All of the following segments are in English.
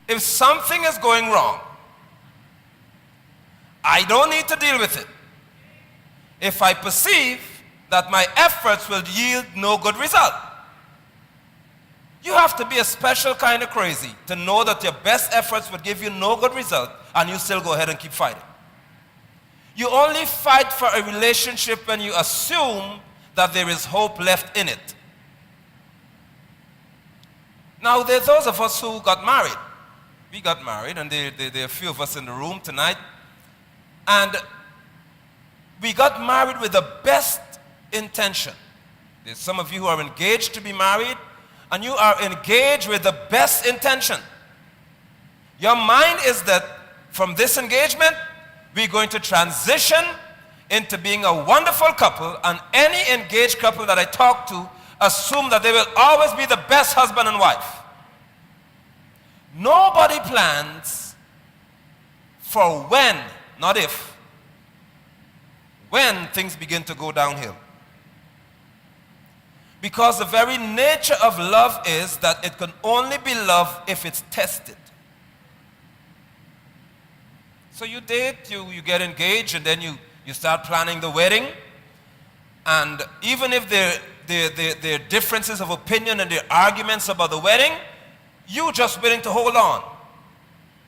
If something is going wrong, I don't need to deal with it. If I perceive that my efforts will yield no good result. You have to be a special kind of crazy to know that your best efforts would give you no good result and you still go ahead and keep fighting. You only fight for a relationship when you assume that there is hope left in it. Now, there are those of us who got married. We got married, and there are a few of us in the room tonight. And we got married with the best intention. There's some of you who are engaged to be married, and you are engaged with the best intention. Your mind is that from this engagement, we're going to transition into being a wonderful couple, and any engaged couple that I talk to assume that they will always be the best husband and wife. Nobody plans for when, not if, when things begin to go downhill. Because the very nature of love is that it can only be love if it's tested. So you date, you get engaged, and then you start planning the wedding. And even if there are differences of opinion and there are arguments about the wedding, you're just willing to hold on.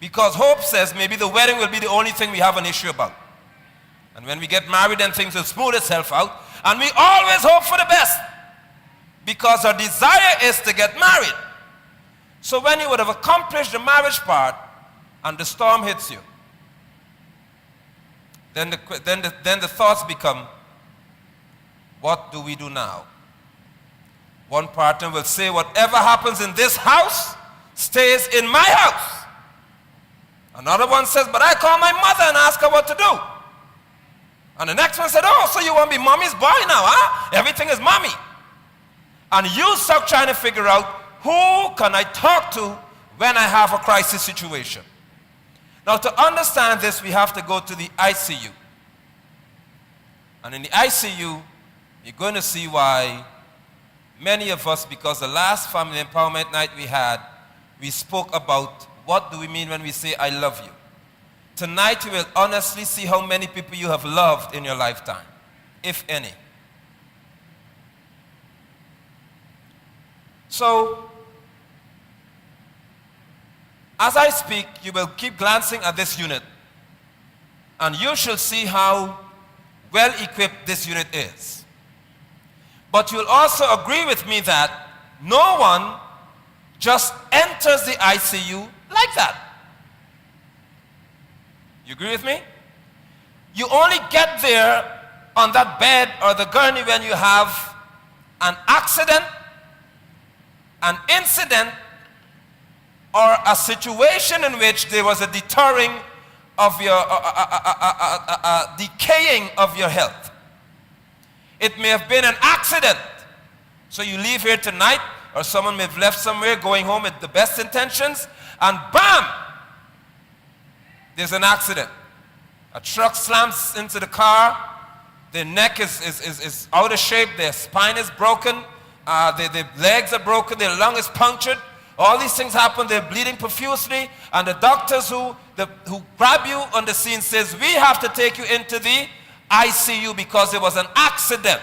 Because hope says maybe the wedding will be the only thing we have an issue about. And when we get married, then things will smooth itself out. And we always hope for the best. Because our desire is to get married. So when you would have accomplished the marriage part and the storm hits you, then the thoughts become, what do we do now? One partner will say, whatever happens in this house stays in my house. Another one says, but I call my mother and ask her what to do. And the next one said, oh, so you want to be mommy's boy now, huh? Everything is mommy. And you start trying to figure out, who can I talk to when I have a crisis situation? Now, to understand this, we have to go to the ICU. And in the ICU, you're going to see why many of us, because the last family empowerment night we had, we spoke about what do we mean when we say, I love you. Tonight, you will honestly see how many people you have loved in your lifetime, if any. So, as I speak, you will keep glancing at this unit, and you shall see how well equipped this unit is. But you'll also agree with me that no one just enters the ICU like that. You agree with me? You only get there on that bed or the gurney when you have an accident, an incident, or a situation in which there was a deterring of your, decaying of your health. It may have been an accident. So you leave here tonight, or someone may have left somewhere going home with the best intentions, and bam! There's an accident. A truck slams into the car, their neck is out of shape, their spine is broken, their legs are broken, their lung is punctured. All these things happen, they're bleeding profusely, and the doctors who grab you on the scene says, we have to take you into the ICU because there was an accident.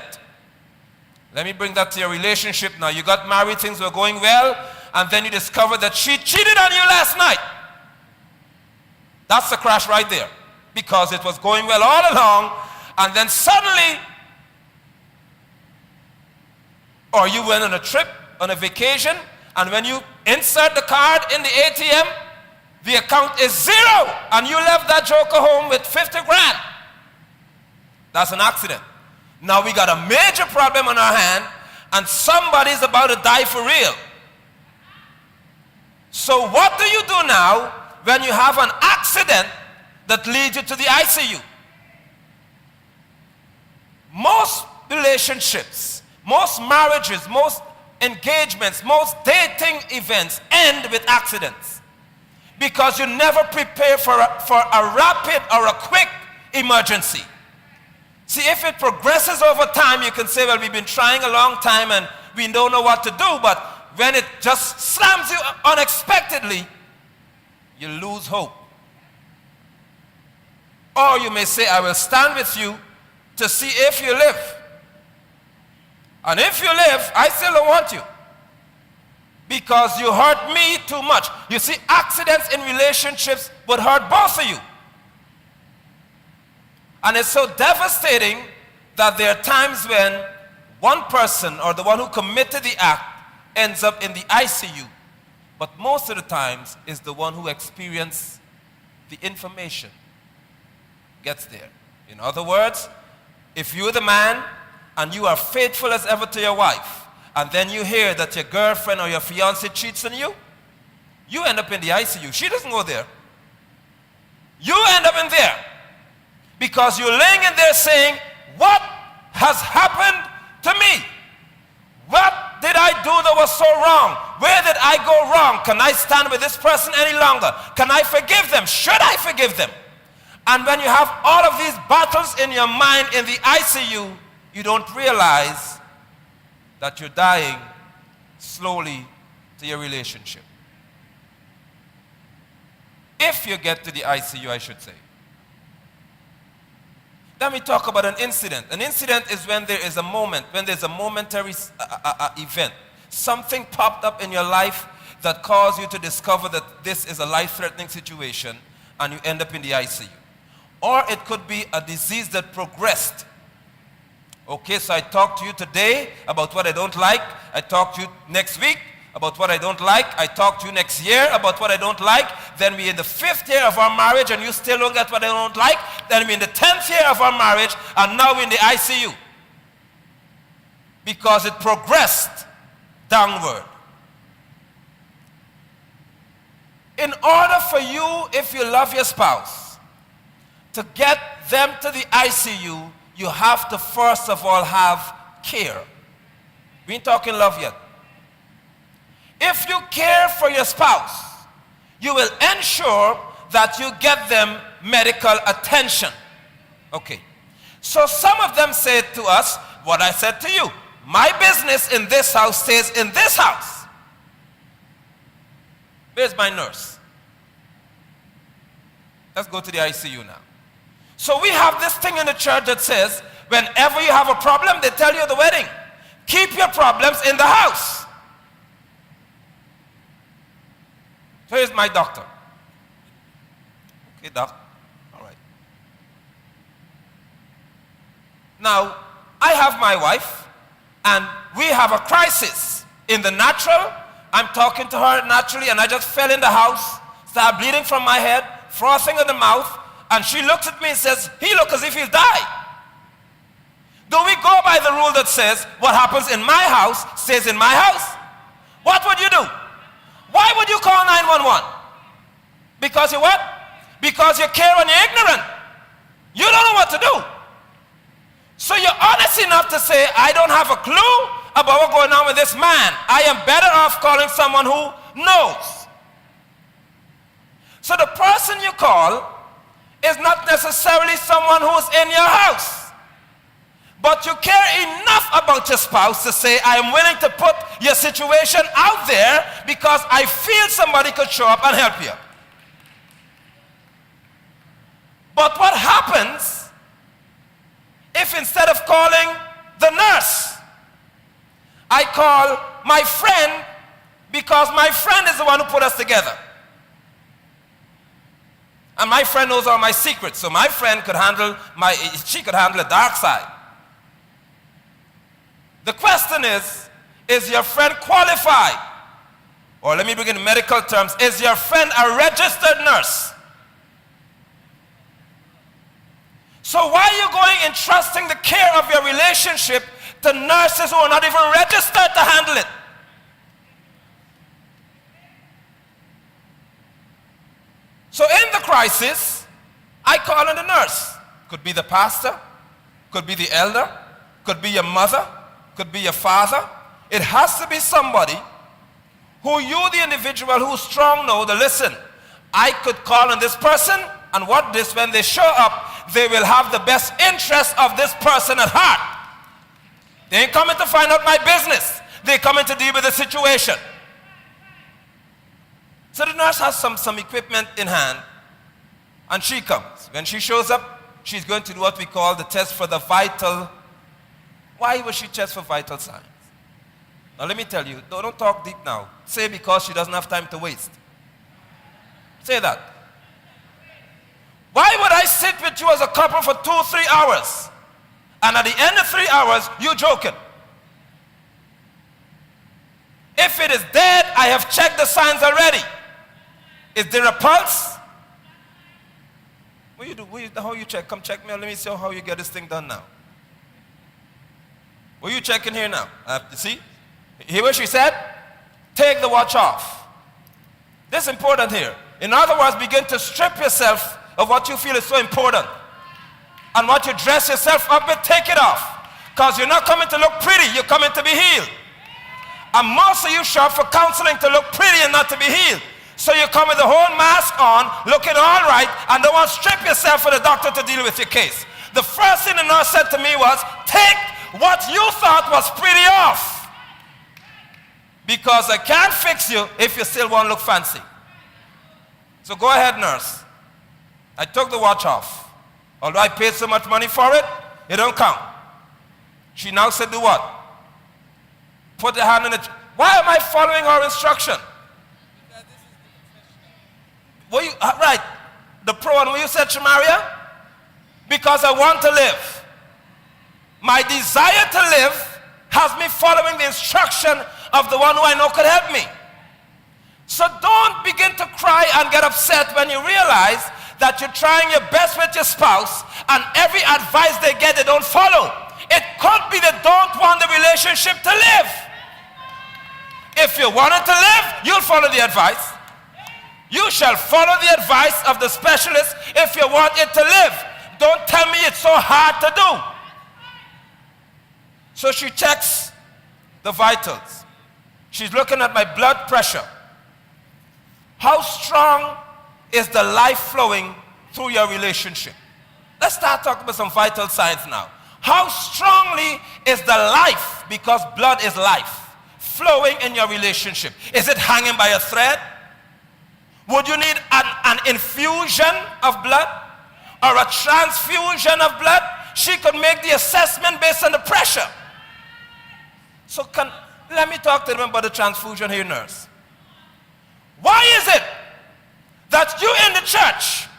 Let me bring that to your relationship now. You got married, things were going well, and then you discovered that she cheated on you last night. That's the crash right there. Because it was going well all along, and then suddenly, or you went on a trip, on a vacation, and when you insert the card in the ATM, the account is zero, and you left that joker home with 50 grand. That's an accident. Now we got a major problem on our hand, and somebody's about to die for real. So what do you do now when you have an accident that leads you to the ICU? Most relationships, most marriages, most engagements, most dating events end with accidents. Because you never prepare for a rapid or a quick emergency. See, if it progresses over time, you can say, well, we've been trying a long time and we don't know what to do. But when it just slams you unexpectedly, you lose hope. Or you may say, I will stand with you to see if you live. And if you live, I still don't want you. Because you hurt me too much. You see, accidents in relationships would hurt both of you. And it's so devastating that there are times when one person or the one who committed the act ends up in the ICU. But most of the times is the one who experienced the information gets there. In other words, if you're the man and you are faithful as ever to your wife, and then you hear that your girlfriend or your fiancé cheats on you, you end up in the ICU. She doesn't go there. You end up in there. Because you're laying in there saying, what has happened to me? What did I do that was so wrong? Where did I go wrong? Can I stand with this person any longer? Can I forgive them? Should I forgive them? And when you have all of these battles in your mind in the ICU, you don't realize that you're dying slowly to your relationship. If you get to the ICU, I should say. Let me talk about an incident. An incident is when there is a moment, when there's a momentary event. Something popped up in your life that caused you to discover that this is a life-threatening situation and you end up in the ICU. Or it could be a disease that progressed. Okay, so I talked to you today about what I don't like. I talk to you next week about what I don't like. I talk to you next year about what I don't like. Then we're in the 5th year of our marriage and you still don't get what I don't like. Then we're in the 10th year of our marriage and now we're in the ICU. Because it progressed downward. In order for you, if you love your spouse, to get them to the ICU, you have to first of all have care. We ain't talking love yet. If you care for your spouse, you will ensure that you get them medical attention. Okay. So some of them said to us, what I said to you, my business in this house stays in this house. Where's my nurse? Let's go to the ICU now. So we have this thing in the church that says, whenever you have a problem, they tell you at the wedding, keep your problems in the house. So here's my doctor. Okay, doc. All right. Now, I have my wife, and we have a crisis. In the natural, I'm talking to her naturally, and I just fell in the house, started bleeding from my head, frothing in the mouth, and she looks at me and says, he looks as if he'll die. Do we go by the rule that says, what happens in my house stays in my house? What would you do? Why would you call 911? Because you what? Because you care and you're ignorant. You don't know what to do. So you're honest enough to say, I don't have a clue about what's going on with this man. I am better off calling someone who knows. So the person you call is not necessarily someone who's in your house. But you care enough about your spouse to say, I am willing to put your situation out there because I feel somebody could show up and help you. But what happens if instead of calling the nurse, I call my friend because my friend is the one who put us together? And my friend knows all my secrets, so my friend could handle she could handle the dark side. The question is your friend qualified? Or let me bring in medical terms, is your friend a registered nurse? So why are you going and trusting the care of your relationship to nurses who are not even registered to handle it? So in the crisis, I call on the nurse. Could be the pastor, could be the elder, could be your mother, could be your father. It has to be somebody who you, the individual who's strong, know that, listen, I could call on this person, and what this, when they show up, they will have the best interest of this person at heart. They ain't coming to find out my business. They're coming to deal with the situation. So the nurse has some equipment in hand, and she comes. When she shows up, she's going to do what we call the test for the vital. Why was she test for vital signs? Now let me tell you, don't talk deep now. Say because she doesn't have time to waste. Say that. Why would I sit with you as a couple for 2-3 hours, and at the end of 3 hours, you joking? If it is dead, I have checked the signs already. Is there a pulse? What you do? How you check? Come check me out. Let me see how you get this thing done now. What are you checking here now? You see? Hear what she said? Take the watch off. This is important here. In other words, begin to strip yourself of what you feel is so important. And what you dress yourself up with, take it off. Because you're not coming to look pretty, you're coming to be healed. And most of you show up for counseling to look pretty and not to be healed. So you come with the whole mask on, looking all right, and don't want to strip yourself for the doctor to deal with your case. The first thing the nurse said to me was, take what you thought was pretty off. Because I can't fix you if you still want to look fancy. So go ahead, nurse. I took the watch off. Although I paid so much money for it, it don't count. She now said, do what? Put your hand in it. Why am I following her instruction? Right. The pro one, what you said, Shamaria? Because I want to live. My desire to live has me following the instruction of the one who I know could help me. So don't begin to cry and get upset when you realize that you're trying your best with your spouse and every advice they get, they don't follow. It could be they don't want the relationship to live. If you want it to live, you'll follow the advice. You shall follow the advice of the specialist if you want it to live. Don't tell me it's so hard to do. So she checks the vitals. She's looking at my blood pressure. How strong is the life flowing through your relationship? Let's start talking about some vital signs now. How strongly is the life, because blood is life, flowing in your relationship? Is it hanging by a thread? Would you need an infusion of blood or a transfusion of blood? She could make the assessment based on the pressure. So let me talk to them about the transfusion here, nurse. Why is it that you in the church,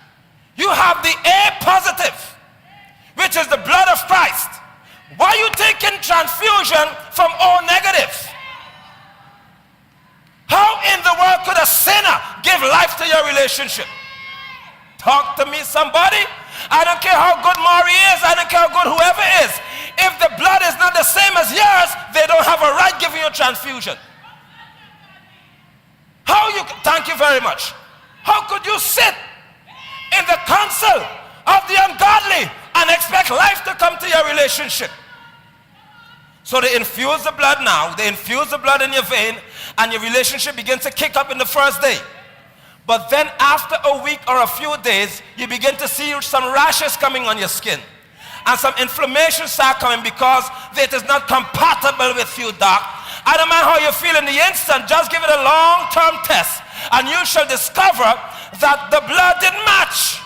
you have the A positive, which is the blood of Christ? Why are you taking transfusion from O negative? How in the world could a sinner give life to your relationship? Talk to me, somebody. I don't care how good Maury is. I don't care how good whoever is. If the blood is not the same as yours, they don't have a right giving you transfusion. Thank you very much. How could you sit in the council of the ungodly and expect life to come to your relationship? So they infuse the blood now. They infuse the blood in your vein, and your relationship begins to kick up in the first day. But then after a week or a few days, you begin to see some rashes coming on your skin. And some inflammation start coming because it is not compatible with you, doc. I don't mind how you feel in the instant. Just give it a long-term test, and you shall discover that the blood didn't match.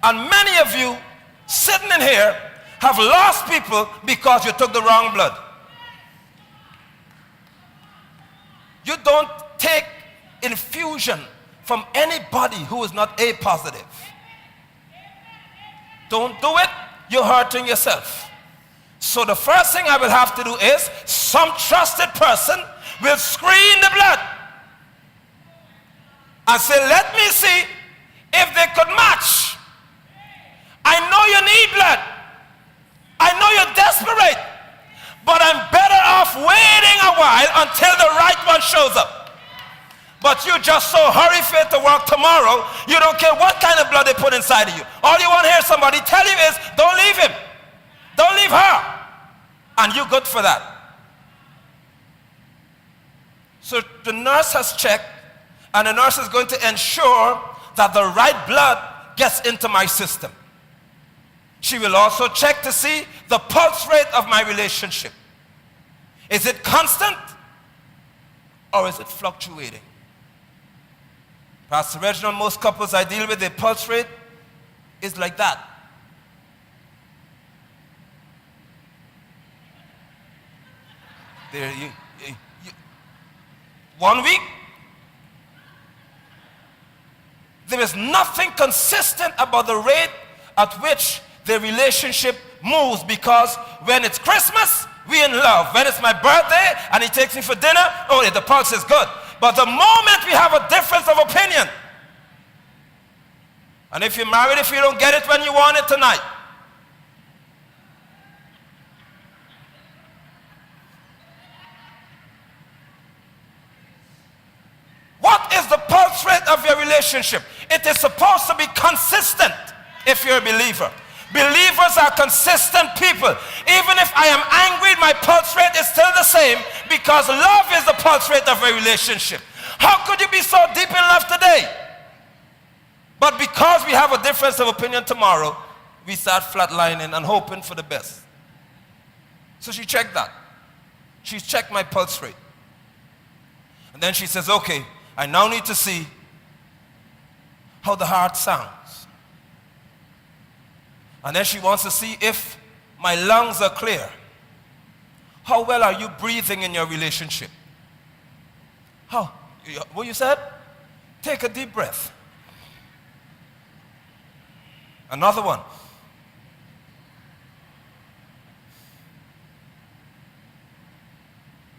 And many of you sitting in here have lost people because you took the wrong blood. You don't take infusion from anybody who is not A positive. Don't do it, you're hurting yourself. So the first thing I will have to do is some trusted person will screen the blood and say, let me see if they could match. I know you need blood. I know you're desperate, but I'm better off waiting a while until the right one shows up. But you just so hurry for it to work tomorrow, you don't care what kind of blood they put inside of you. All you want to hear somebody tell you is, don't leave him. Don't leave her. And you're good for that. So the nurse has checked, and the nurse is going to ensure that the right blood gets into my system. She will also check to see the pulse rate of my relationship. Is it constant? or is it fluctuating? Pastor Reginald, most couples I deal with, their pulse rate is like that. There, you, 1 week, there is nothing consistent about the rate at which the relationship moves, because when it's Christmas, we in love. When it's my birthday and he takes me for dinner, oh, the pulse is good. But the moment we have a difference of opinion, and if you're married, if you don't get it when you want it tonight, what is the pulse rate of your relationship? It is supposed to be consistent if you're a believer. Believers are consistent people. Even if I am angry, my pulse rate is still the same, because love is the pulse rate of a relationship. How could you be so deep in love today? But because we have a difference of opinion tomorrow, we start flatlining and hoping for the best. So she checked that. She checked my pulse rate. And then she says, okay, I now need to see how the heart sounds. And then she wants to see if my lungs are clear. How well are you breathing in your relationship? How? What you said? Take a deep breath. Another one.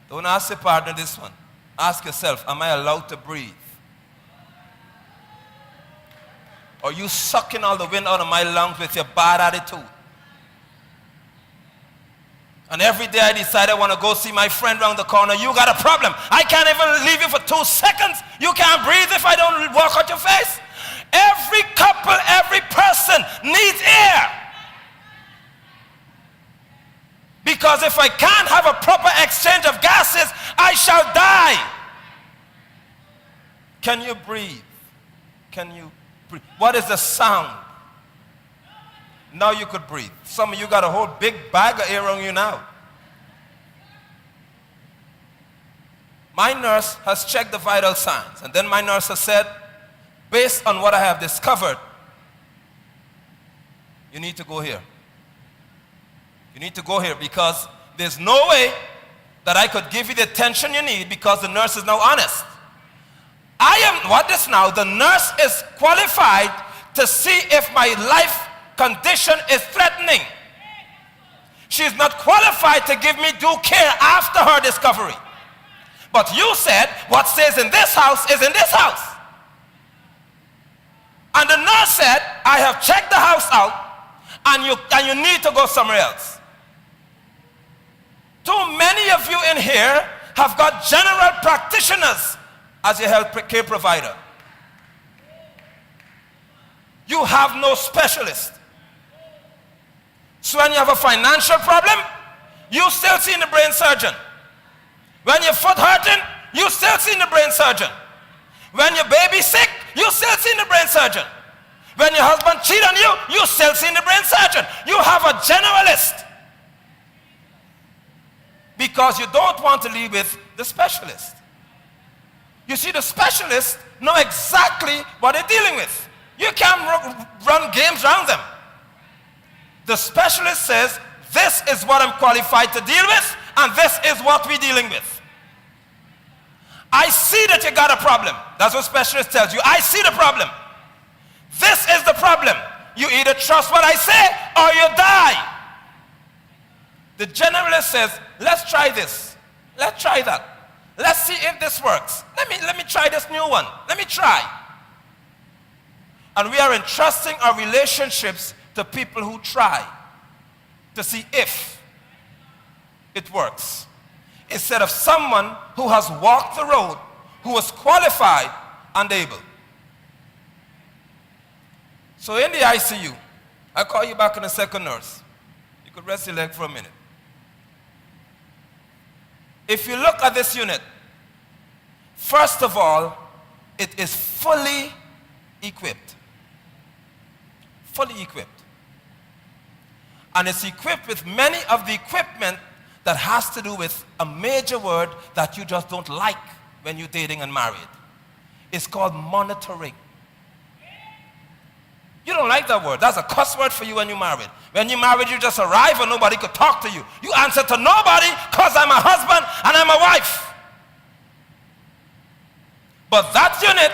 Don't ask your partner this one. Ask yourself, am I allowed to breathe? Or are you sucking all the wind out of my lungs with your bad attitude? And every day I decide I want to go see my friend around the corner. You got a problem. I can't even leave you for 2 seconds. You can't breathe if I don't walk out your face. Every couple, every person needs air. Because if I can't have a proper exchange of gases, I shall die. Can you breathe? Can you breathe? What is the sound? Now you could breathe. Some of you got a whole big bag of air on you now. My nurse has checked the vital signs, and then my nurse has said, based on what I have discovered, you need to go here. You need to go here, because there's no way that I could give you the attention you need, because the nurse is now honest. What is now? The nurse is qualified to see if my life condition is threatening. She's not qualified to give me due care after her discovery. But you said, what stays in this house is in this house. And the nurse said, I have checked the house out, and you need to go somewhere else. Too many of you in here have got general practitioners as your health care provider. You have no specialist. So when you have a financial problem, you still see the brain surgeon. When your foot hurting, you still see the brain surgeon. When your baby's sick, you still see the brain surgeon. When your husband cheats on you, you still see the brain surgeon. You have a generalist. Because you don't want to live with the specialist. You see, the specialists know exactly what they're dealing with. You can't run games around them. The specialist says, this is what I'm qualified to deal with, and this is what we're dealing with. I see that you got a problem. That's what specialist tells you. I see the problem. This is the problem. You either trust what I say or you die. The generalist says, let's try this. Let's try that. Let's see if this works. Let me try this new one. Let me try. And we are entrusting our relationships to people who try to see if it works, instead of someone who has walked the road, who is qualified and able. So in the ICU, I call you back in a second, nurse. You could rest your leg for a minute. If you look at this unit, first of all, it is fully equipped. Fully equipped. And it's equipped with many of the equipment that has to do with a major word that you just don't like. when you're dating and married. It's called monitoring. You don't like that word. That's a cuss word for you when you're married. When you're married, you just arrive and nobody could talk to you. You answer to nobody because I'm a husband and I'm a wife. But that unit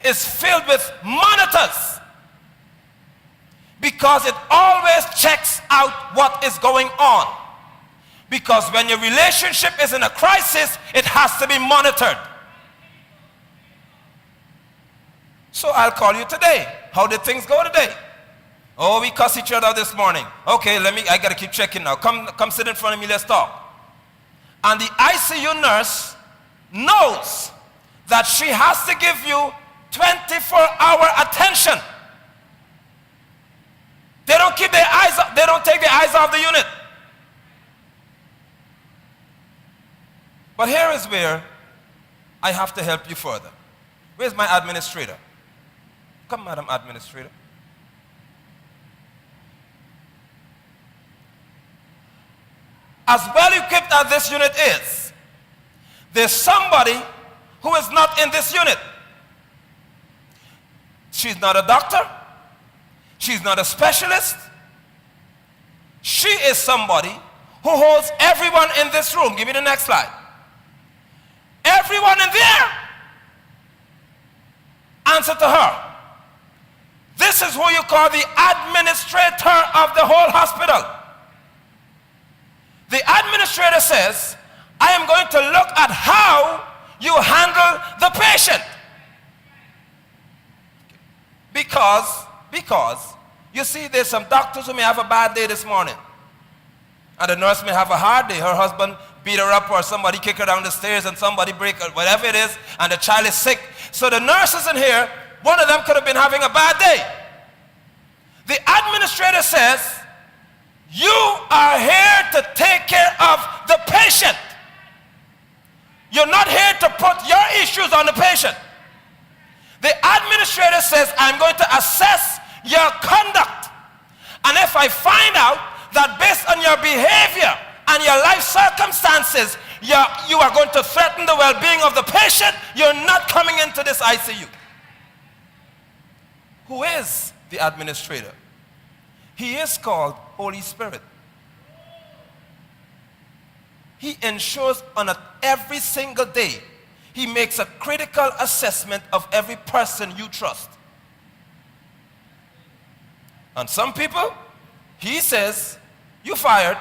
is filled with monitors because it always checks out what is going on. Because when your relationship is in a crisis, it has to be monitored. So I'll call you today. How did things go today? Oh, we cussed each other this morning. Okay, I gotta keep checking now. Come sit in front of me, let's talk. And the ICU nurse knows that she has to give you 24-hour attention. They don't take their eyes off the unit. But here is where I have to help you further. Where's my administrator? Come, Madam Administrator. As well equipped as this unit is, there's somebody who is not in this unit. She's not a doctor. She's not a specialist. She is somebody who holds everyone in this room. Give me the next slide. Everyone in there answer to her. This is who you call the administrator of the whole hospital. The administrator says, I am going to look at how you handle the patient. Because you see, there's some doctors who may have a bad day this morning. And the nurse may have a hard day. Her husband beat her up, or somebody kick her down the stairs, and somebody break her, whatever it is, and the child is sick. So the nurses in here, one of them could have been having a bad day. The administrator says, you are here to take care of the patient. You're not here to put your issues on the patient. The administrator says, I'm going to assess your conduct. And if I find out that based on your behavior and your life circumstances, you are going to threaten the well-being of the patient, you're not coming into this ICU. Who is the administrator? He is called Holy Spirit. He ensures on every single day, he makes a critical assessment of every person you trust. And some people, he says, you fired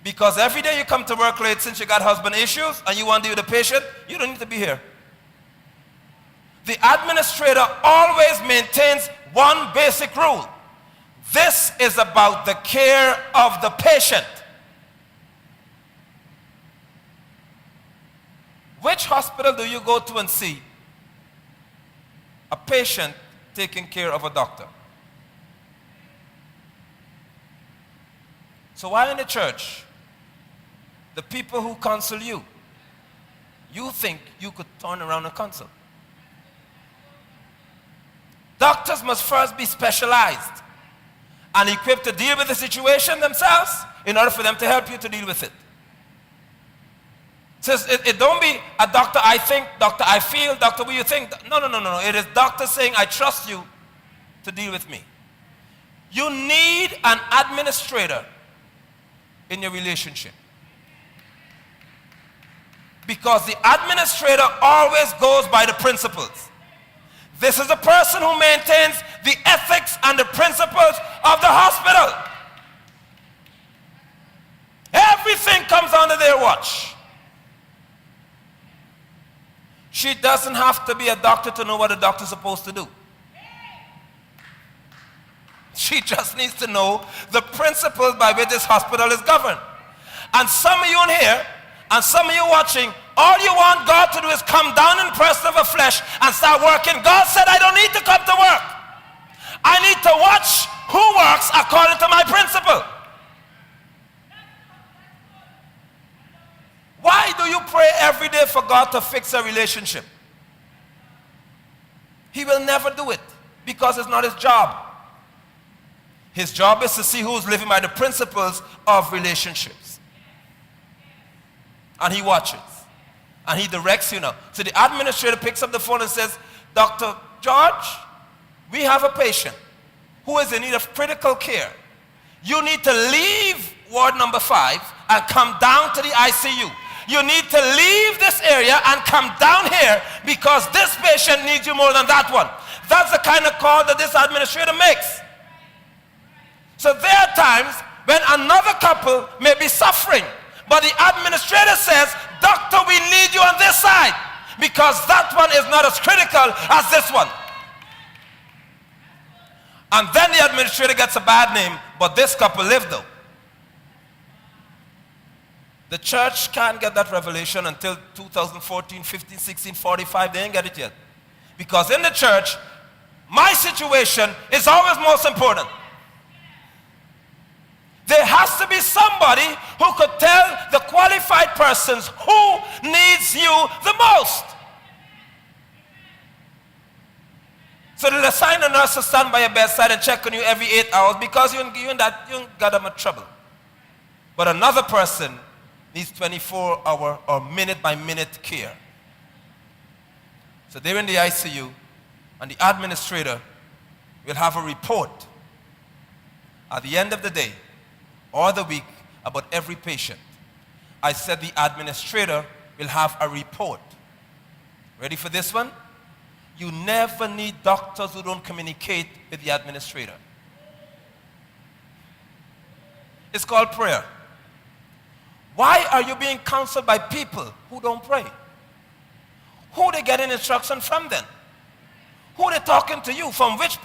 because every day you come to work late since you got husband issues and you want to deal with the patient, you don't need to be here. The administrator always maintains one basic rule. This is about the care of the patient. Which hospital do you go to and see a patient taking care of a doctor? So why in the church, the people who counsel you, you think you could turn around and counsel? Doctors must first be specialized and equipped to deal with the situation themselves in order for them to help you to deal with it. It says, it don't be a doctor I think, doctor I feel, doctor what you think. No. It is doctor saying, I trust you to deal with me. You need an administrator in your relationship. Because the administrator always goes by the principles. This is the person who maintains the ethics and the principles of the hospital. Everything comes under their watch. She doesn't have to be a doctor to know what a doctor's supposed to do. She just needs to know the principles by which this hospital is governed. And some of you in here, and some of you watching, all you want God to do is come down in person of the flesh and start working. God said, I don't need to come to work. I need to watch who works according to my principle. Why do you pray every day for God to fix a relationship? He will never do it because it's not his job. His job is to see who's living by the principles of relationships. And he watches. And he directs you now. So the administrator picks up the phone and says, Dr. George, we have a patient who is in need of critical care. You need to leave ward number 5 and come down to the ICU. You need to leave this area and come down here because this patient needs you more than that one. That's the kind of call that this administrator makes. So there are times when another couple may be suffering, but the administrator says, Doctor, we need you on this side because that one is not as critical as this one. And then the administrator gets a bad name, but this couple lived though. The church can't get that revelation until 2014, 15, 16, 45. They ain't get it yet. Because in the church, my situation is always most important. There has to be somebody who could tell the qualified persons who needs you the most. So they'll assign a nurse to stand by your bedside and check on you every 8 hours because you ain't got them in trouble. But another person needs 24-hour or minute-by-minute care. So they're in the ICU, and the administrator will have a report at the end of the day or the week about every patient. I said the administrator will have a report. Ready for this one? You never need doctors who don't communicate with the administrator. It's called prayer. Why are you being counseled by people who don't pray? Who they getting instruction from then? Who they talking to you? From which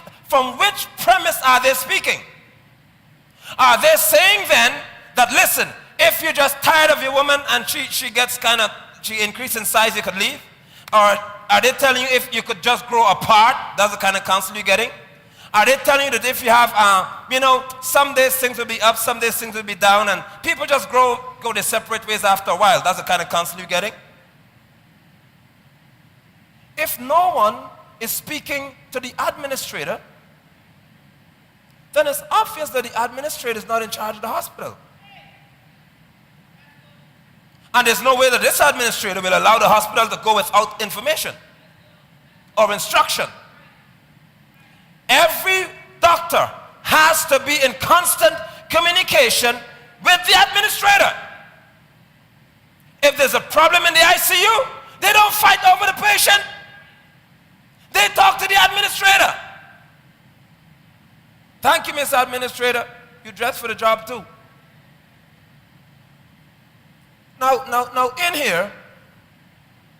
premise are they speaking? Are they saying then that, listen, if you're just tired of your woman and she increases in size, you could leave? Or are they telling you if you could just grow apart? That's the kind of counsel you're getting? Are they telling you that if you have, some days things will be up, some days things will be down, and people just go their separate ways after a while? That's the kind of counsel you're getting? If no one is speaking to the administrator, then it's obvious that the administrator is not in charge of the hospital. And there's no way that this administrator will allow the hospital to go without information or instruction. Every doctor has to be in constant communication with the administrator. If there's a problem in the ICU, they don't fight over the patient. They talk to the administrator. Thank you, Mr. Administrator. You dressed for the job too. Now in here,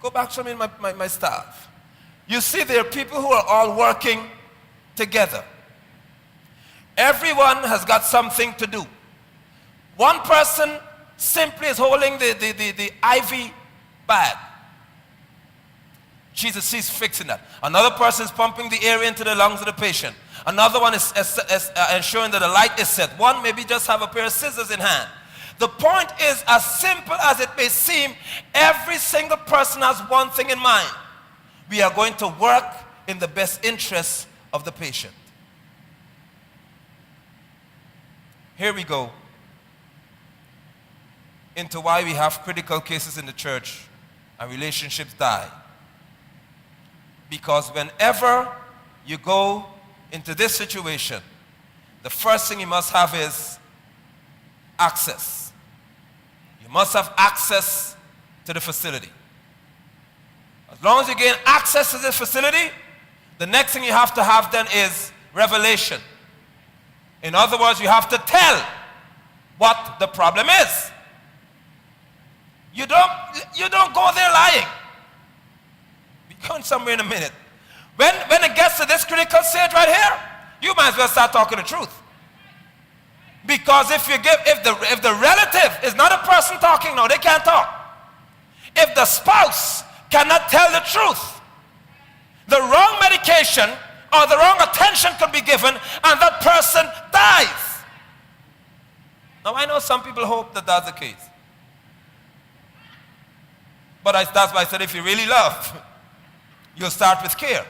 go back to me in my staff. You see there are people who are all working together. Everyone has got something to do. One person simply is holding the IV bag. She's fixing that. Another person is pumping the air into the lungs of the patient. Another one is ensuring that the light is set. One maybe just have a pair of scissors in hand. The point is, as simple as it may seem, every single person has one thing in mind. We are going to work in the best interests of the patient. Here we go into why we have critical cases in the church and relationships die. Because whenever you go into this situation, the first thing you must have is access. You must have access to the facility. As long as you gain access to this facility, the next thing you have to have then is revelation. In other words, you have to tell what the problem is. You don't go there lying. We're going somewhere in a minute. When it gets to this critical stage right here, you might as well start talking the truth. Because if the relative is not a person talking, no, they can't talk. If the spouse cannot tell the truth, the wrong medication or the wrong attention could be given and that person dies. Now I know some people hope that that's the case. But that's why I said if you really love, you'll start with care.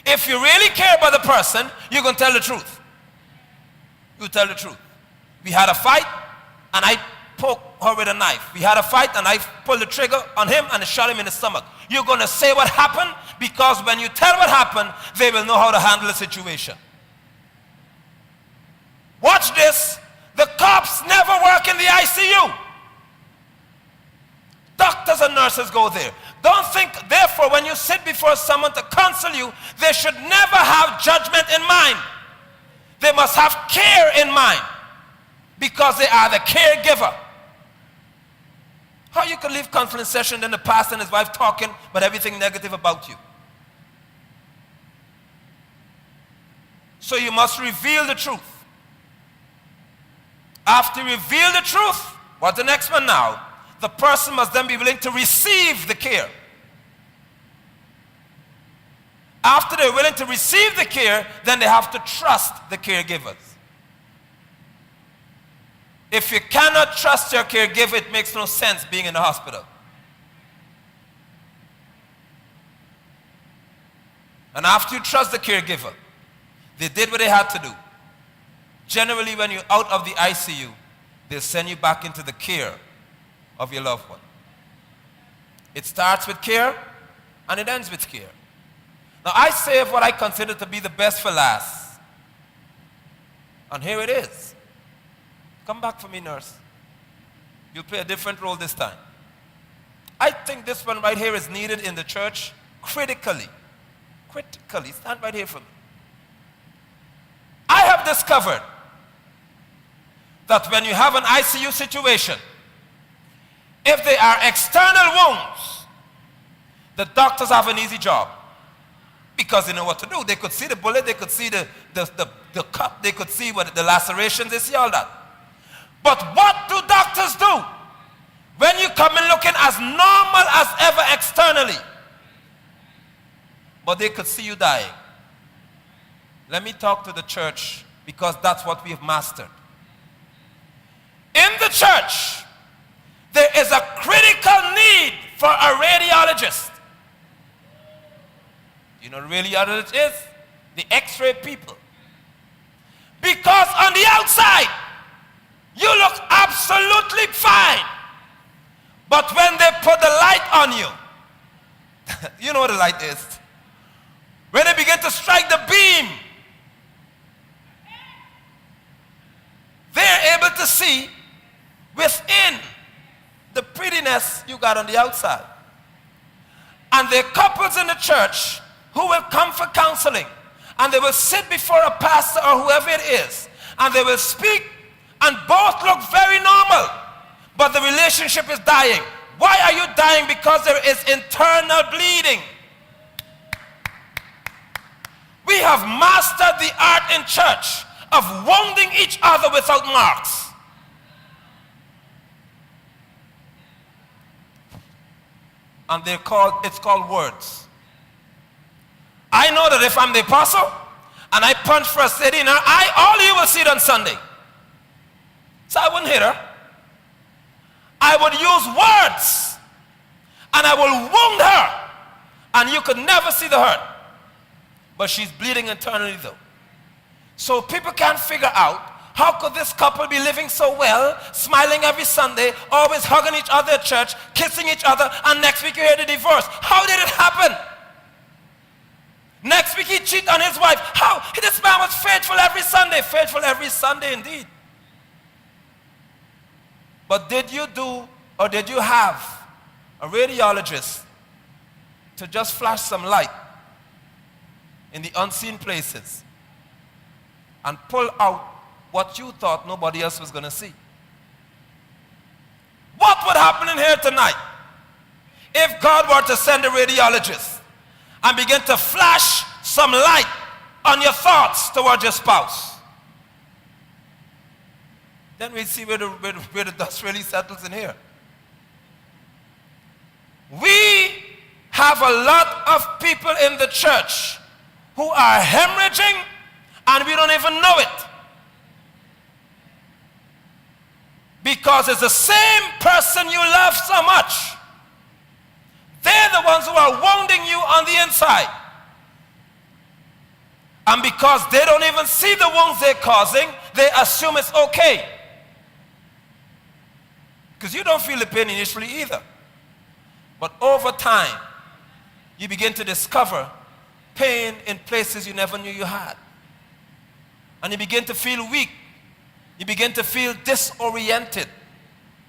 If you really care about the person, you're going to tell the truth. You tell the truth. We had a fight and I poked her with a knife. We had a fight and I pulled the trigger on him and shot him in the stomach. You're going to say what happened, because when you tell what happened, they will know how to handle the situation. Watch this. The cops never work in the ICU. Doctors and nurses go there. Don't think, therefore, when you sit before someone to counsel you, they should never have judgment in mind. They must have care in mind, because they are the caregiver. How you can leave counseling session, then the pastor and his wife talking, but everything negative about you? So you must reveal the truth. After you reveal the truth, what's the next one now? The person must then be willing to receive the care. After they're willing to receive the care, then they have to trust the caregivers. If you cannot trust your caregiver, it makes no sense being in the hospital. And after you trust the caregiver, they did what they had to do. Generally, when you're out of the ICU, they'll send you back into the care of your loved one. It starts with care and it ends with care. Now, I save what I consider to be the best for last. And here it is. Come back for me, nurse. You'll play a different role this time. I think this one right here is needed in the church critically. Critically. Stand right here for me. I have discovered that when you have an ICU situation, if they are external wounds, the doctors have an easy job, because they know what to do. They could see the bullet, they could see the cut, they could see what the lacerations, they see all that. But what do doctors do when you come in looking as normal as ever externally, but they could see you dying? Let me talk to the church, because that's what we have mastered. In the church, there is a critical need for a radiologist. You know what a radiologist is? The X-ray people. Because on the outside, you look absolutely fine. But when they put the light on you, you know what the light is. When they begin to strike the beam, they're able to see within the prettiness you got on the outside. And there are couples in the church who will come for counseling, and they will sit before a pastor or whoever it is, and they will speak, and both look very normal, but the relationship is dying. Why are you dying? Because there is internal bleeding. We have mastered the art in church of wounding each other without marks. And it's called words. I know that if I'm the apostle and I punch for a lady in her eye, all of you will see it on Sunday. So I wouldn't hit her. I would use words and I will wound her, and you could never see the hurt. But she's bleeding internally though. So people can't figure out, how could this couple be living so well, smiling every Sunday, always hugging each other at church, kissing each other, and next week you hear the divorce? How did it happen? Next week he cheated on his wife. How? This man was faithful every Sunday. Faithful every Sunday indeed. But did you do, or did you have a radiologist to just flash some light in the unseen places and pull out what you thought nobody else was going to see? What would happen in here tonight if God were to send a radiologist and begin to flash some light on your thoughts towards your spouse? Then we see where the dust really settles in here. We have a lot of people in the church who are hemorrhaging and we don't even know it. Because it's the same person you love so much. They're the ones who are wounding you on the inside. And because they don't even see the wounds they're causing, they assume it's okay. Because you don't feel the pain initially either. But over time, you begin to discover pain in places you never knew you had. And you begin to feel weak. You begin to feel disoriented.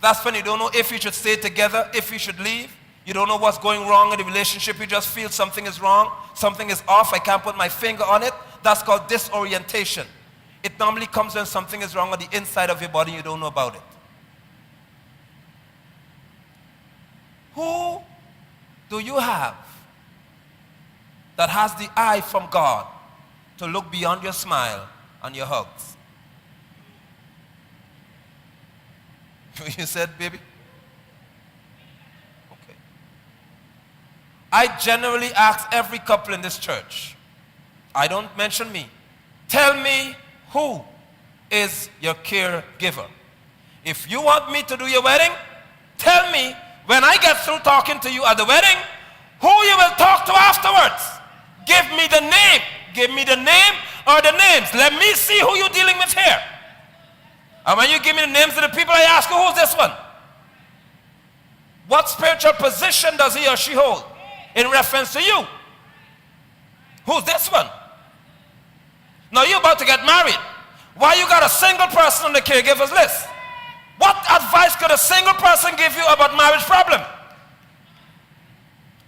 That's when you don't know if you should stay together, if you should leave. You don't know what's going wrong in the relationship. You just feel something is wrong, something is off. I can't put my finger on it. That's called disorientation. It normally comes when something is wrong on the inside of your body and you don't know about it. Who do you have that has the eye from God to look beyond your smile and your hugs? You said, baby? Okay. I generally ask every couple in this church, I don't mention me, tell me who is your caregiver. If you want me to do your wedding, tell me when I get through talking to you at the wedding, who you will talk to afterwards. Give me the name. Give me the name or the names. Let me see who you're dealing with here. And when you give me the names of the people, I ask you, who's this one? What spiritual position does he or she hold in reference to you? Who's this one? Now you're about to get married. Why you got a single person on the caregivers list? What advice could a single person give you about marriage problem?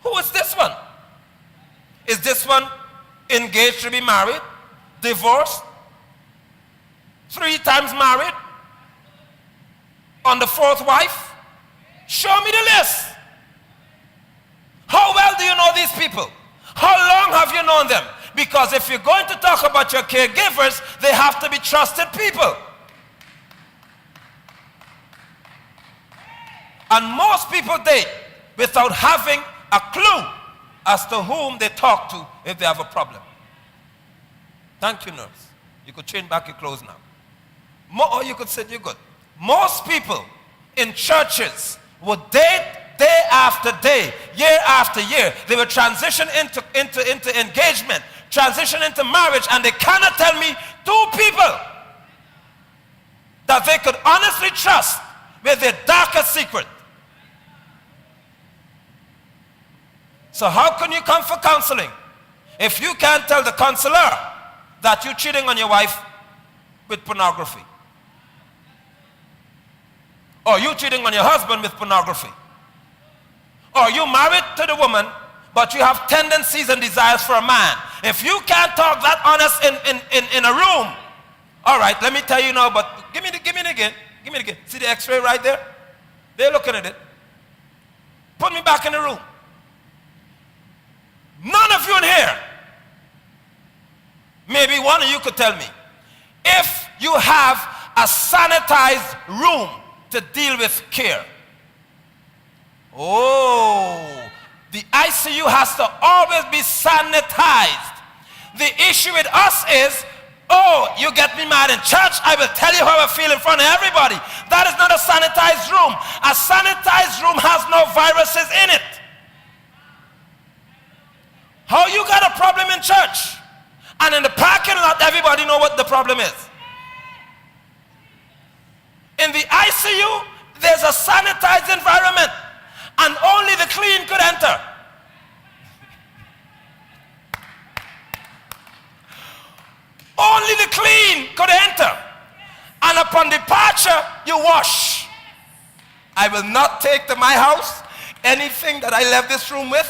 Who is this one? Is this one engaged to be married? Divorced? 3 times married? On the 4th wife? Show me the list. How well do you know these people? How long have you known them? Because if you're going to talk about your caregivers, they have to be trusted people. And most people date without having a clue as to whom they talk to if they have a problem. Thank you, nurse. You could change back your clothes now. Or you could sit, you're good. Most people in churches would date day after day, year after year. They will transition into engagement, transition into marriage, and they cannot tell me 2 people that they could honestly trust with their darkest secret. So how can you come for counseling if you can't tell the counselor that you're cheating on your wife with pornography? Or you cheating on your husband with pornography? Or you married to the woman, but you have tendencies and desires for a man. If you can't talk that honest in a room, all right, let me tell you now, but give me it again. Give me it again. See the x-ray right there? They're looking at it. Put me back in the room. None of you in here, maybe one of you could tell me, if you have a sanitized room to deal with care. Oh, the ICU has to always be sanitized. The issue with us is, oh, you get me mad in church, I will tell you how I feel in front of everybody. That is not a sanitized room. A sanitized room has no viruses in it. How you got a problem in church and in the parking lot everybody know what the problem is? In the ICU there's a sanitized environment and only the clean could enter. Only the clean could enter. And upon departure you wash. I will not take to my house anything that I left this room with.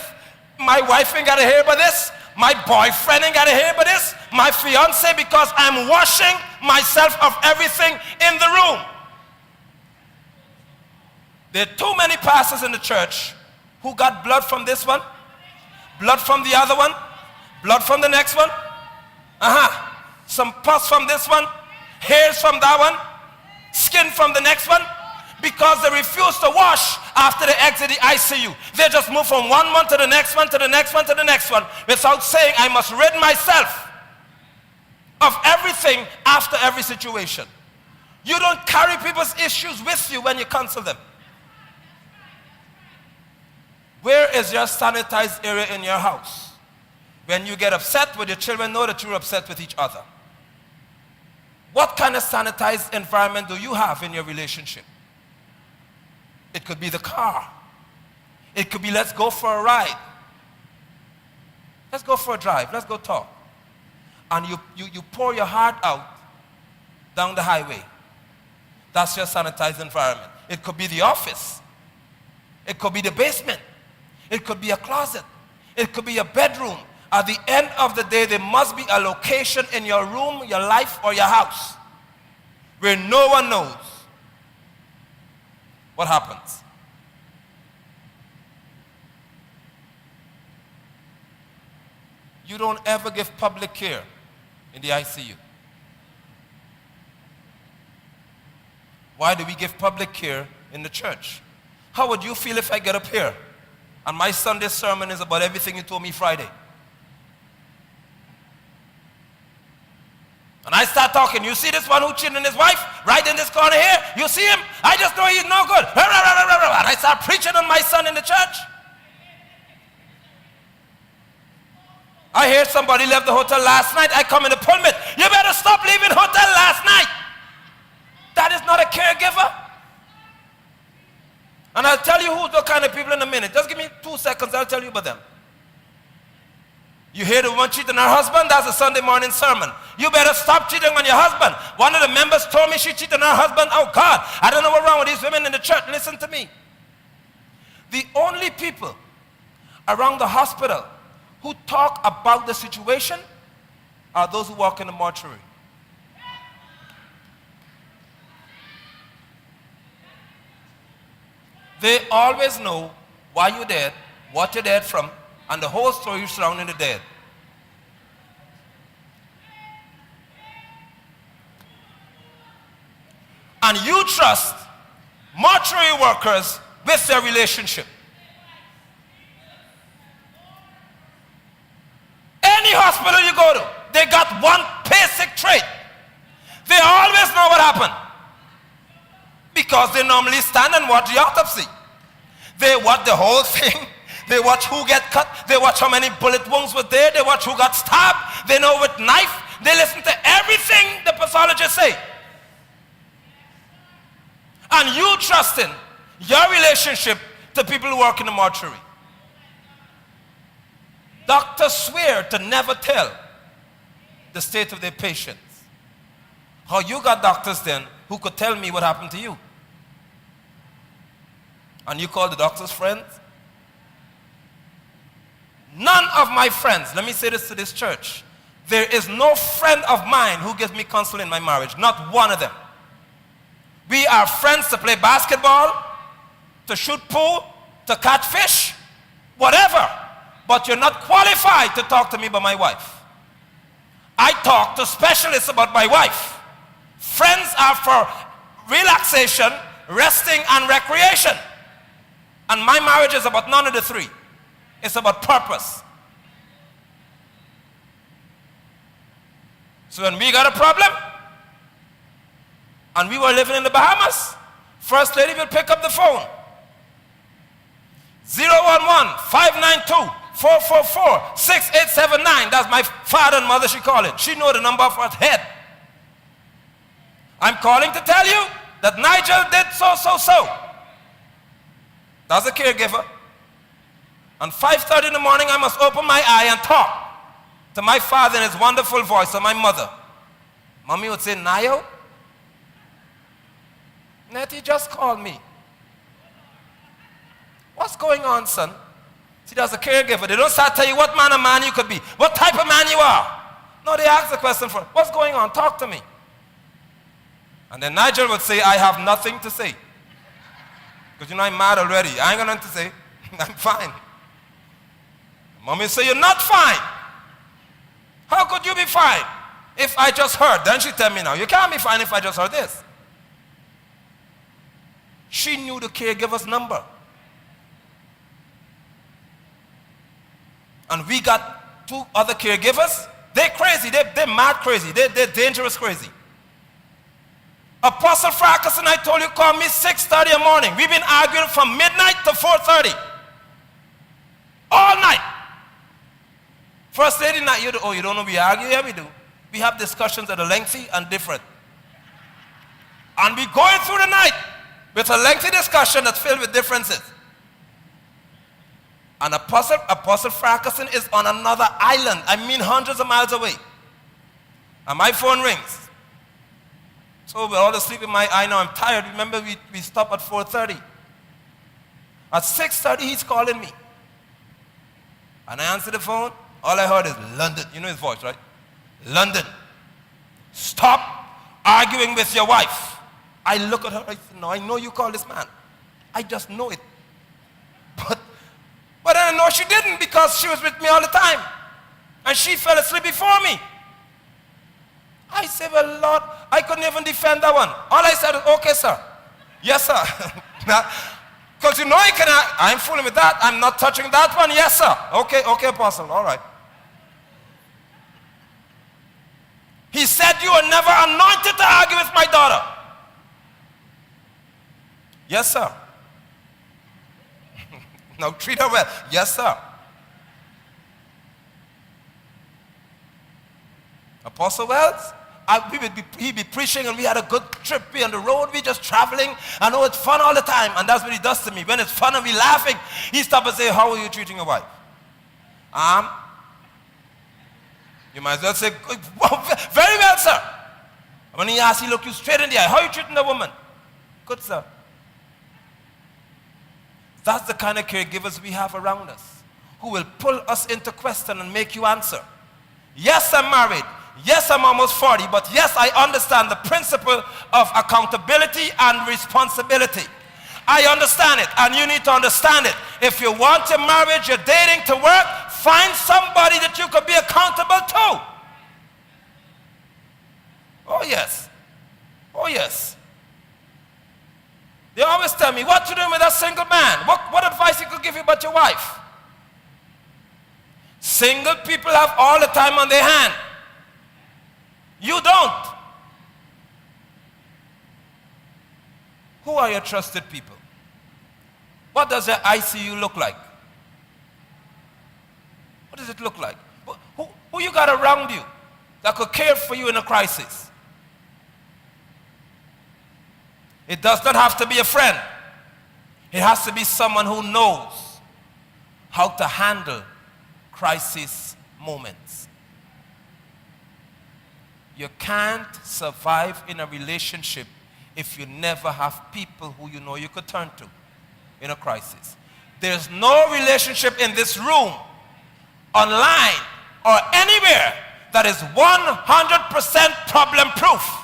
My wife ain't got to hear about this. My boyfriend ain't got to hear about this. My fiance, because I'm washing myself of everything in the room. There are too many pastors in the church who got blood from this one, blood from the other one, blood from the next one. Some pus from this one, hairs from that one, skin from the next one. Because they refuse to wash after they exit the ICU. They just move from one to the next one, to the next one, to the next one, without saying, I must rid myself of everything after every situation. You don't carry people's issues with you when you counsel them. Where is your sanitized area in your house? When you get upset, would your children know that you're upset with each other? What kind of sanitized environment do you have in your relationship? It could be the car. It could be let's go for a ride. Let's go for a drive. Let's go talk. And you pour your heart out down the highway. That's your sanitized environment. It could be the office. It could be the basement. It could be a closet. It could be a bedroom. At the end of the day, there must be a location in your room, your life, or your house where no one knows what happens. You don't ever give public care in the ICU. Why do we give public care in the church? How would you feel if I get up here and my Sunday sermon is about everything you told me Friday? And I start talking, you see this one who cheated on his wife right in this corner here? You see him? I just know he's no good. And I start preaching on my son in the church. I hear somebody left the hotel last night. I come in the pulpit. You better stop leaving hotel last night. That is not a caregiver. And I'll tell you who's the kind of people in a minute. Just give me 2 seconds. I'll tell you about them. You hear the woman cheating on her husband? That's a Sunday morning sermon. You better stop cheating on your husband. One of the members told me she cheated on her husband. Oh God, I don't know what's wrong with these women in the church. Listen to me. The only people around the hospital who talk about the situation are those who walk in the mortuary. They always know why you're dead, what you're dead from, and the whole story surrounding the dead. And you trust mortuary workers with their relationship. Any hospital you go to, they got one basic trait. They always know what happened. Because they normally stand and watch the autopsy. They watch the whole thing. They watch who get cut. They watch how many bullet wounds were there. They watch who got stabbed. They know with knife. They listen to everything the pathologists say. And you trust in your relationship to people who work in the mortuary. Doctors swear to never tell the state of their patients. How you got doctors then who could tell me what happened to you? And you call the doctors friends? None of my friends, let me say this to this church, there is no friend of mine who gives me counsel in my marriage. Not one of them. We are friends to play basketball, to shoot pool, to catch fish, whatever. But you're not qualified to talk to me about my wife. I talk to specialists about my wife. Friends are for relaxation, resting, and recreation. And my marriage is about none of the three. It's about purpose. So when we got a problem, and we were living in the Bahamas, First Lady will pick up the phone. 011-592-444-6879. That's my father and mother, she called it. She know the number of her head. I'm calling to tell you that Nigel did so. That's a caregiver. And 5:30 in the morning, I must open my eye and talk to my father in his wonderful voice, or my mother. Mommy would say, Nigel, Nettie just called me. What's going on, son? See, that's a caregiver. They don't start to tell you what man of man you could be, what type of man you are. No, they ask the question for, what's going on? Talk to me. And then Nigel would say, I have nothing to say. Because you know I'm mad already. I ain't got nothing to say. I'm fine. Mommy say, you're not fine. How could you be fine if I just heard? Then she tell me now, you can't be fine if I just heard this. She knew the caregiver's number. And we got 2 other caregivers. They're crazy. They're mad crazy. They're dangerous crazy. Apostle Fracas and I told you, call me 6:30 in the morning. We've been arguing from midnight to 4:30. All night. First Lady, not you. Oh, you don't know we argue? Yeah, we do. We have discussions that are lengthy and different. And we going through the night. with a lengthy discussion that's filled with differences. And Apostle Farquharson is on another island, I mean hundreds of miles away. And my phone rings. So we're all asleep in I know I'm tired. Remember we stopped at 4:30. At 6:30 he's calling me. And I answer the phone. All I heard is London. You know his voice, right? London. Stop arguing with your wife. I look at her, I said, no, I know you call this man. I just know it. But I know she didn't, because she was with me all the time. And she fell asleep before me. I said, well, Lord, I couldn't even defend that one. All I said is, okay, sir. Yes, sir. Because you know I'm fooling with that. I'm not touching that one. Yes, sir. Okay, Apostle. All right. He said, you are never anointed to argue with my daughter. Yes, sir. Now treat her well. Yes, sir. Apostle Wells, he'd be preaching and we had a good trip. We on the road, we just traveling. I know it's fun all the time, and that's what he does to me. When it's fun and we laughing, he stops and say, how are you treating your wife? You might as well say, very well, sir. When he asks, he look you straight in the eye. How are you treating the woman? Good, sir. That's the kind of caregivers we have around us, who will pull us into question and make you answer. Yes, I'm married. Yes, I'm almost 40, but yes, I understand the principle of accountability and responsibility. I understand it, and you need to understand it. If you want your marriage, your dating to work, find somebody that you could be accountable to. Oh, yes. Oh, yes. They always tell me, what you doing with a single man? What advice you could give you about your wife? Single people have all the time on their hand. You don't. Who are your trusted people? What does your ICU look like? What does it look like? Who you got around you that could care for you in a crisis? It does not have to be a friend. It has to be someone who knows how to handle crisis moments. You can't survive in a relationship if you never have people who you know you could turn to in a crisis. There's no relationship in this room, online, or anywhere that is 100% problem-proof.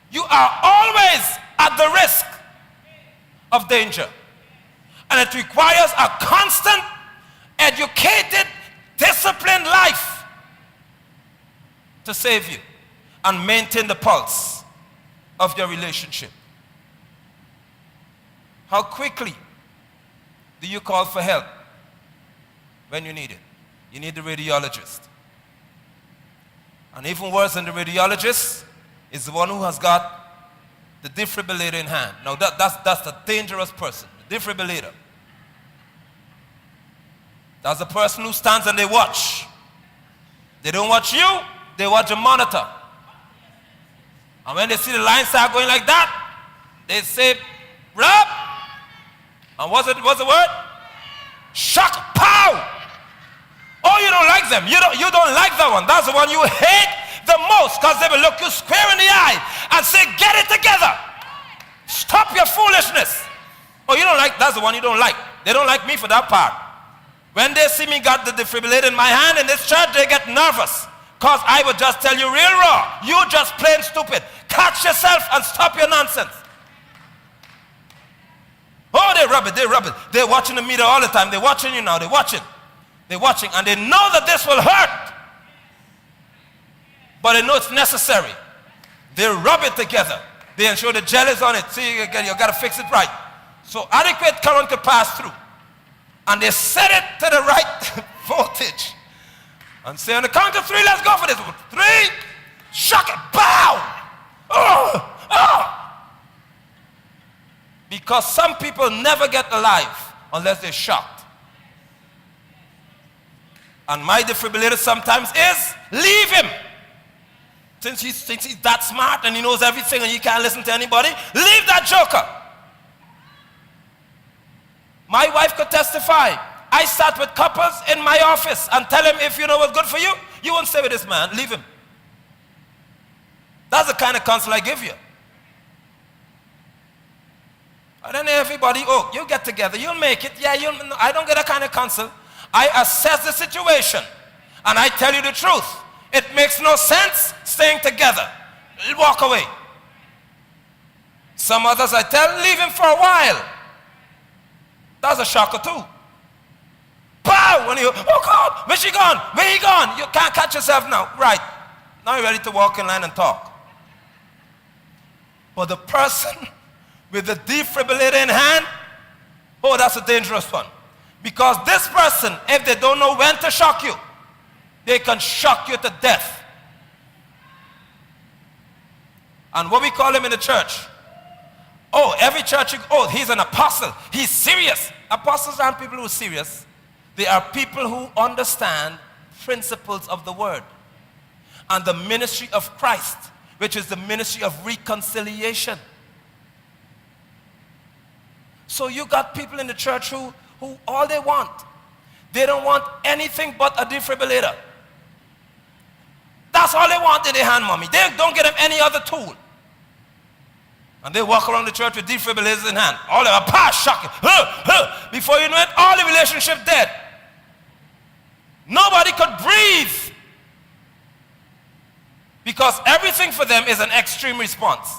You are always at the risk of danger. And it requires a constant, educated, disciplined life to save you and maintain the pulse of your relationship. How quickly do you call for help when you need it? You need the radiologist. And even worse than the radiologist is the one who has got the defibrillator in hand. Now that's a dangerous person, the defibrillator. That's the person who stands and they watch. They don't watch you, they watch the monitor. And when they see the line start going like that, they say, Rob, and what's the word? Shock, pow! Oh, you don't like them. You don't like that one. That's the one you hate the most, because they will look you square in the eye and say, get it together. Stop your foolishness. Oh, you don't like, that's the one you don't like. They don't like me for that part. When they see me got the defibrillator in my hand in this church, they get nervous, because I would just tell you real raw, you just plain stupid. Catch yourself and stop your nonsense. Oh, they rub it. They're watching the meter all the time. They're watching you now. They're watching, and they know that this will hurt. But they know it's necessary. They rub it together. They ensure the gel is on it. See, you got to fix it right. So adequate current could pass through. And they set it to the right voltage. And say, on the count of 3, let's go for this. 3, shock it, bow. Oh. Because some people never get alive unless they're shocked. And my defibrillator sometimes is, leave him. Since he's that smart and he knows everything and he can't listen to anybody, leave that joker. My wife could testify. I sat with couples in my office and tell him, if you know what's good for you, you won't stay with this man. Leave him. That's the kind of counsel I give you. And then everybody, oh, you get together, you'll make it. Yeah, I don't get that kind of counsel. I assess the situation and I tell you the truth. It makes no sense staying together. Walk away. Some others I tell, leave him for a while. That's a shocker too. Pow! When you, oh God, where's she gone? Where he gone? You can't catch yourself now. Right. Now you're ready to walk in line and talk. But the person with the defibrillator in hand, oh, that's a dangerous one. Because this person, if they don't know when to shock you, they can shock you to death. And what we call him in the church, oh, every church, oh, he's an apostle. He's serious. Apostles aren't people who are serious. They are people who understand principles of the word and the ministry of Christ, which is the ministry of reconciliation. So you got people in the church who all they want, they don't want anything but a defibrillator. That's all they want in their hand, mommy. They don't get them any other tool. And they walk around the church with defibrillators in hand. All of them, pass, shocking. Before you know it, all the relationship dead. Nobody could breathe. Because everything for them is an extreme response.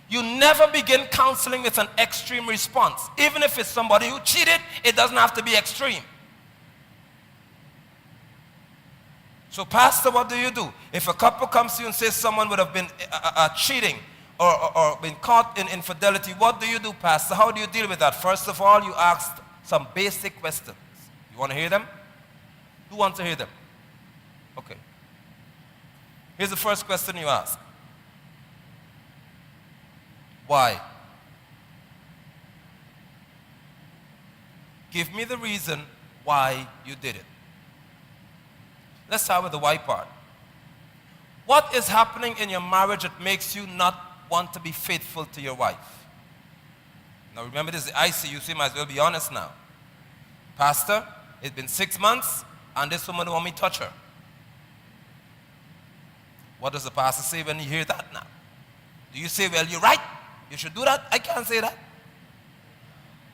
You never begin counseling with an extreme response. Even if it's somebody who cheated, it doesn't have to be extreme. So pastor, what do you do? If a couple comes to you and says someone would have been cheating or been caught in infidelity, what do you do, pastor? How do you deal with that? First of all, you ask some basic questions. You want to hear them? Who wants to hear them? Okay. Here's the first question you ask. Why? Give me the reason why you did it. Let's start with the why part. What is happening in your marriage that makes you not want to be faithful to your wife? Now remember, this is the ICU, so you might as well be honest now. Pastor, it's been 6 months and this woman don't want me to touch her. What does the pastor say when you hear that now? Do you say, well, you're right, you should do that? I can't say that.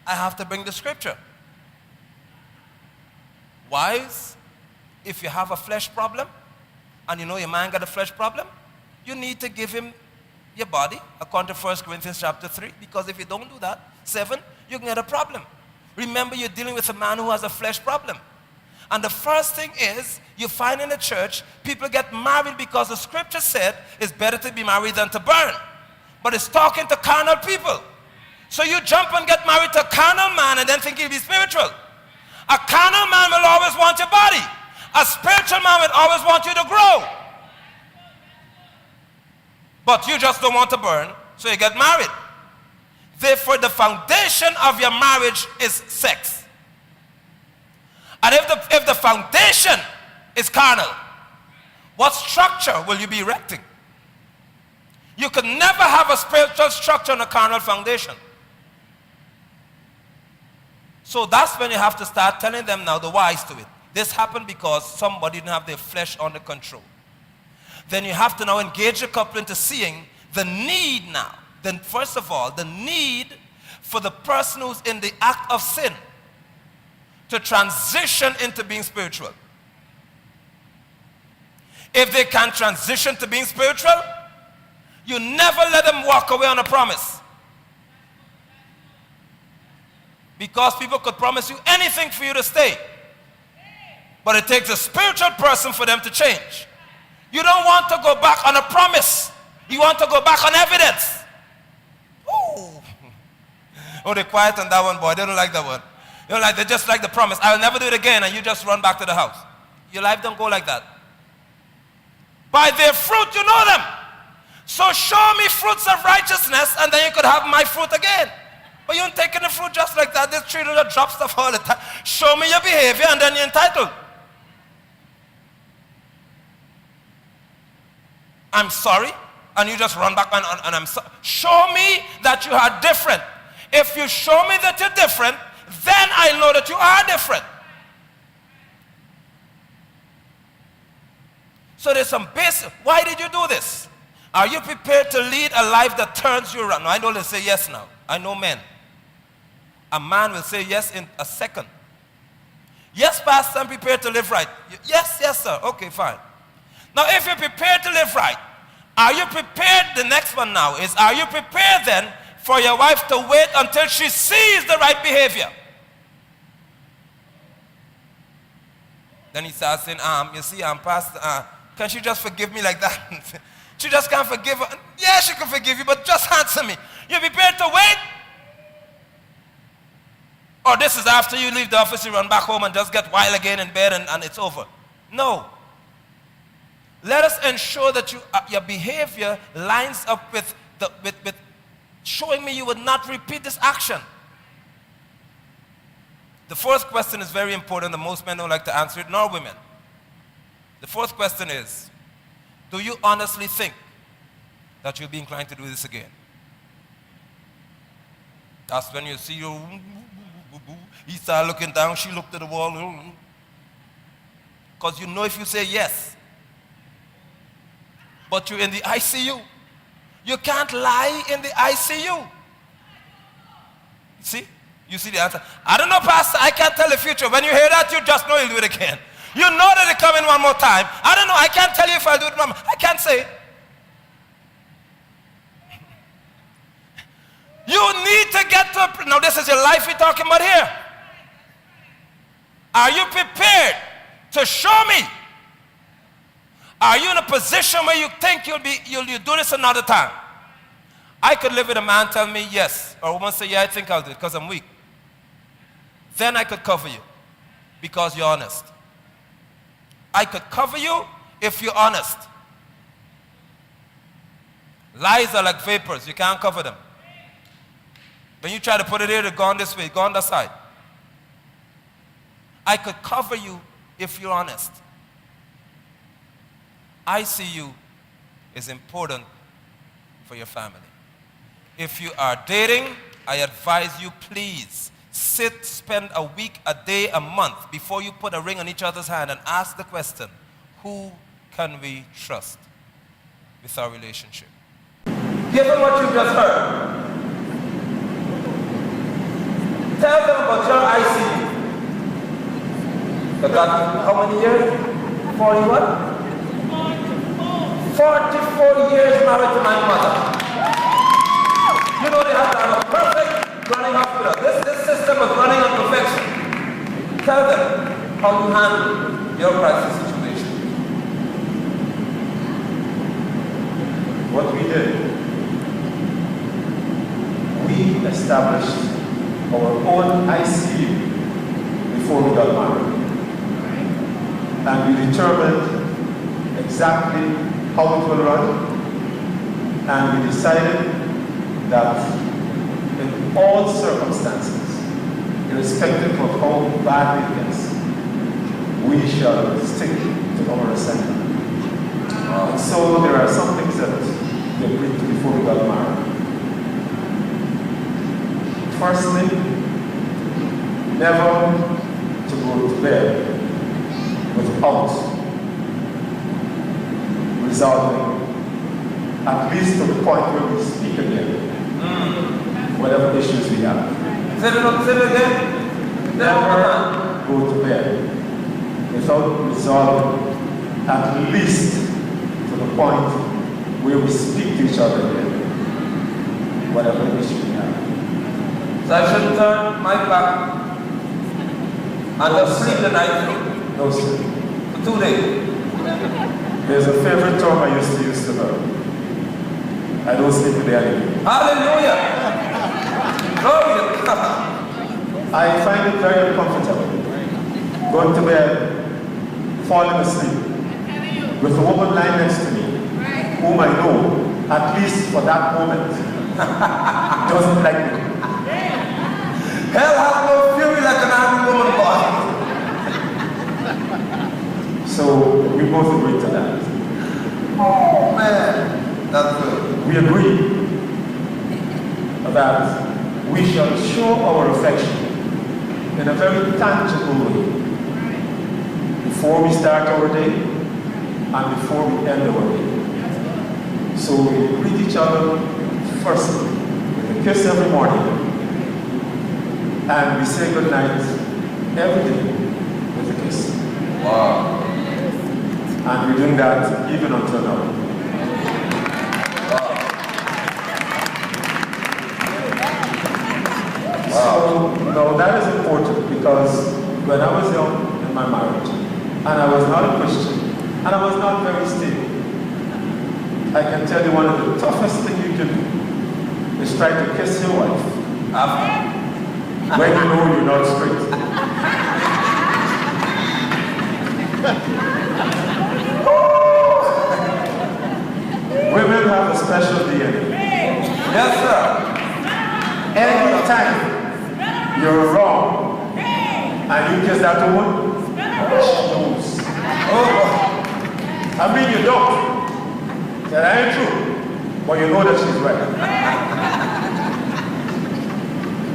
I have to bring the scripture. Wives, if you have a flesh problem, and you know your man got a flesh problem, you need to give him your body, according to 1 Corinthians chapter 3, because if you don't do that, 7, you can get a problem. Remember, you're dealing with a man who has a flesh problem. And the first thing is, you find in the church, people get married because the scripture said it's better to be married than to burn. But it's talking to carnal people. So you jump and get married to a carnal man and then think he'll be spiritual. A carnal man will always want your body. A spiritual man will always want you to grow. But you just don't want to burn, so you get married. Therefore, the foundation of your marriage is sex. And if the foundation is carnal, what structure will you be erecting? You could never have a spiritual structure on a carnal foundation. So that's when you have to start telling them now the whys to it. This happened because somebody didn't have their flesh under control. Then you have to now engage the couple into seeing the need now. Then first of all, the need for the person who's in the act of sin to transition into being spiritual. If they can transition to being spiritual, you never let them walk away on a promise. Because people could promise you anything for you to stay. But it takes a spiritual person for them to change. You don't want to go back on a promise. You want to go back on evidence. Ooh. Oh, they're quiet on that one, boy. They don't like that one. They just like the promise. I will never do it again, and you just run back to the house. Your life don't go like that. By their fruit you know them. So show me fruits of righteousness, and then you could have my fruit again. But you ain't taking the fruit just like that. This tree will drop stuff all the time. Show me your behavior, and then you're entitled. I'm sorry, and you just run back and I'm sorry. Show me that you are different. If you show me that you're different, then I know that you are different. So there's some basic. Why did you do this? Are you prepared to lead a life that turns you around? No, I know they say yes now. I know men. A man will say yes in a second. Yes, Pastor, I'm prepared to live right. Yes, yes, sir. Okay, fine. Now, if you're prepared to live right, are you prepared? The next one now is, are you prepared then for your wife to wait until she sees the right behavior? Then he starts saying, you see, Pastor, can she just forgive me like that? She just can't forgive her. Yeah, she can forgive you, but just answer me. You prepared to wait? Or this is after you leave the office, you run back home and just get wild again in bed and it's over. No. Let us ensure that your behavior lines up with showing me you would not repeat this action. The fourth question is very important, and most men don't like to answer it, nor women. The fourth question is, do you honestly think that you'll be inclined to do this again? That's when you see you, he started looking down, she looked at the wall. Because you know if you say yes, but you're in the ICU, you can't lie in the ICU. See? You see the answer? I don't know, Pastor, I can't tell the future. When you hear that, you just know he'll do it again. You know that it coming one more time. I don't know, I can't tell you if I'll do it, Mama. I can't say it. You need to get to, now this is your life we're talking about here. Are you prepared to show me? Are you in a position where you think you'll do this another time? I could live with a man tell me yes, or a woman say, yeah, I think I'll do it because I'm weak. Then I could cover you because you're honest. I could cover you if you're honest. Lies are like vapors. You can't cover them. When you try to put it here, they're gone this way, gone that side. I could cover you if you're honest. ICU is important for your family. If you are dating, I advise you, please, spend a week, a day, a month before you put a ring on each other's hand and ask the question, who can we trust with our relationship? Given what you just heard, tell them about your ICU. You got how many years? 41? 44 years married to my mother. You know they have to have a perfect running hospital. This system of running on perfection. Tell them how you handle your crisis situation. What we did, we established our own ICU before we got married. And we determined exactly how it will run. And we decided that in all circumstances, irrespective of how bad it gets, we shall stick to our assignment. And so there are some things that we agreed to before we got married. Firstly, never to go to bed without resolving, at least to the point where we speak again. Whatever issues we have. Say it again. Never go to bed without resolving, at least to the point where we speak to each other again. Whatever issue we have. So I should turn my back and just sleep the night through? No, sir. For 2 days? There's a favorite term I used to use to her. I don't sleep with the enemy. Hallelujah! Glory to God. I find it very uncomfortable going to bed, falling asleep, with a woman lying next to me, whom I know, at least for that moment, doesn't like me. Hell has no fury like an angry woman, boy. So we both agreed to that. Oh, man. agree that we shall show our affection in a very tangible way before we start our day and before we end our day. So we greet each other first with a kiss every morning, and we say good night every day with a kiss. Wow. And we're doing that even until now. So, no, that is important because when I was young in my marriage, and I was not a Christian, and I was not very stable, I can tell you one of the toughest things you can do is try to kiss your wife when you know you're not straight. Women have a special DNA. Yes, sir. Anytime you're wrong and you kiss that woman, she knows. Oh, I mean you don't. That ain't true. But you know that she's right.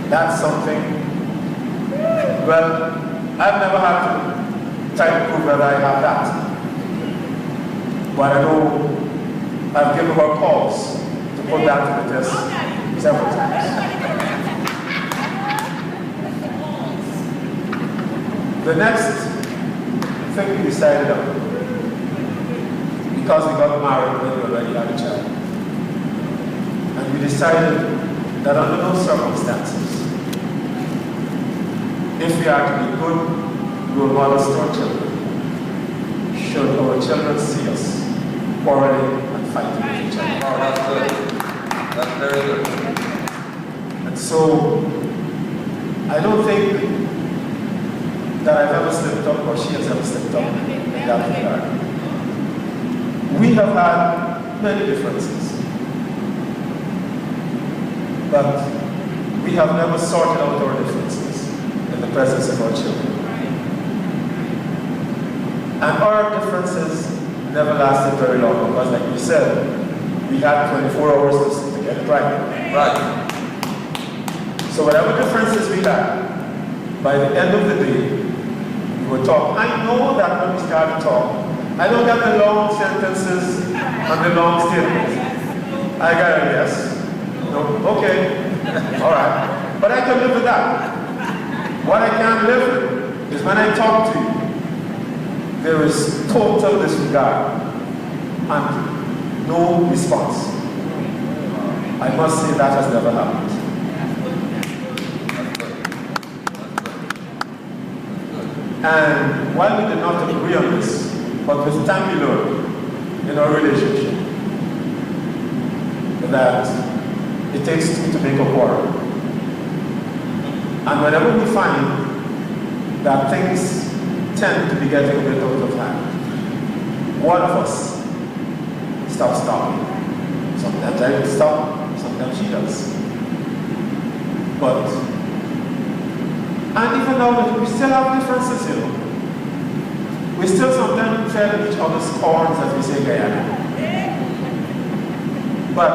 That's something, well, I've never had to try to prove that I have that. But I know I've given her calls to put that to the test several times. The next thing we decided on, because we got married when we already had a child, and we decided that under those circumstances, if we are to be good role models to our children, should our children see us quarreling and fighting with each other. Oh, that's good. That's very good. And so, I don't think that I've ever slipped up or she has ever slipped up in that regard. We have had many differences, but we have never sorted out our differences in the presence of our children. And our differences never lasted very long because, like you said, we had 24 hours to get it right. Right. So whatever differences we had, by the end of the day, we would talk. I know that when we start to talk, I don't get the long sentences and the long statements. I got a yes. No, okay. All right. But I can live with that. What I can't live with is when I talk to you, there is total disregard and no response. I must say that has never happened. And while we did not agree on this, but with time we learned in our relationship that it takes two to make a quarrel. And whenever we find that things tend to be getting a bit out of hand, one of us stops talking. Sometimes I will stop, sometimes she does. But, and even though we still have differences, you know, we still sometimes tread on each other's corns, as we say, Guyana. But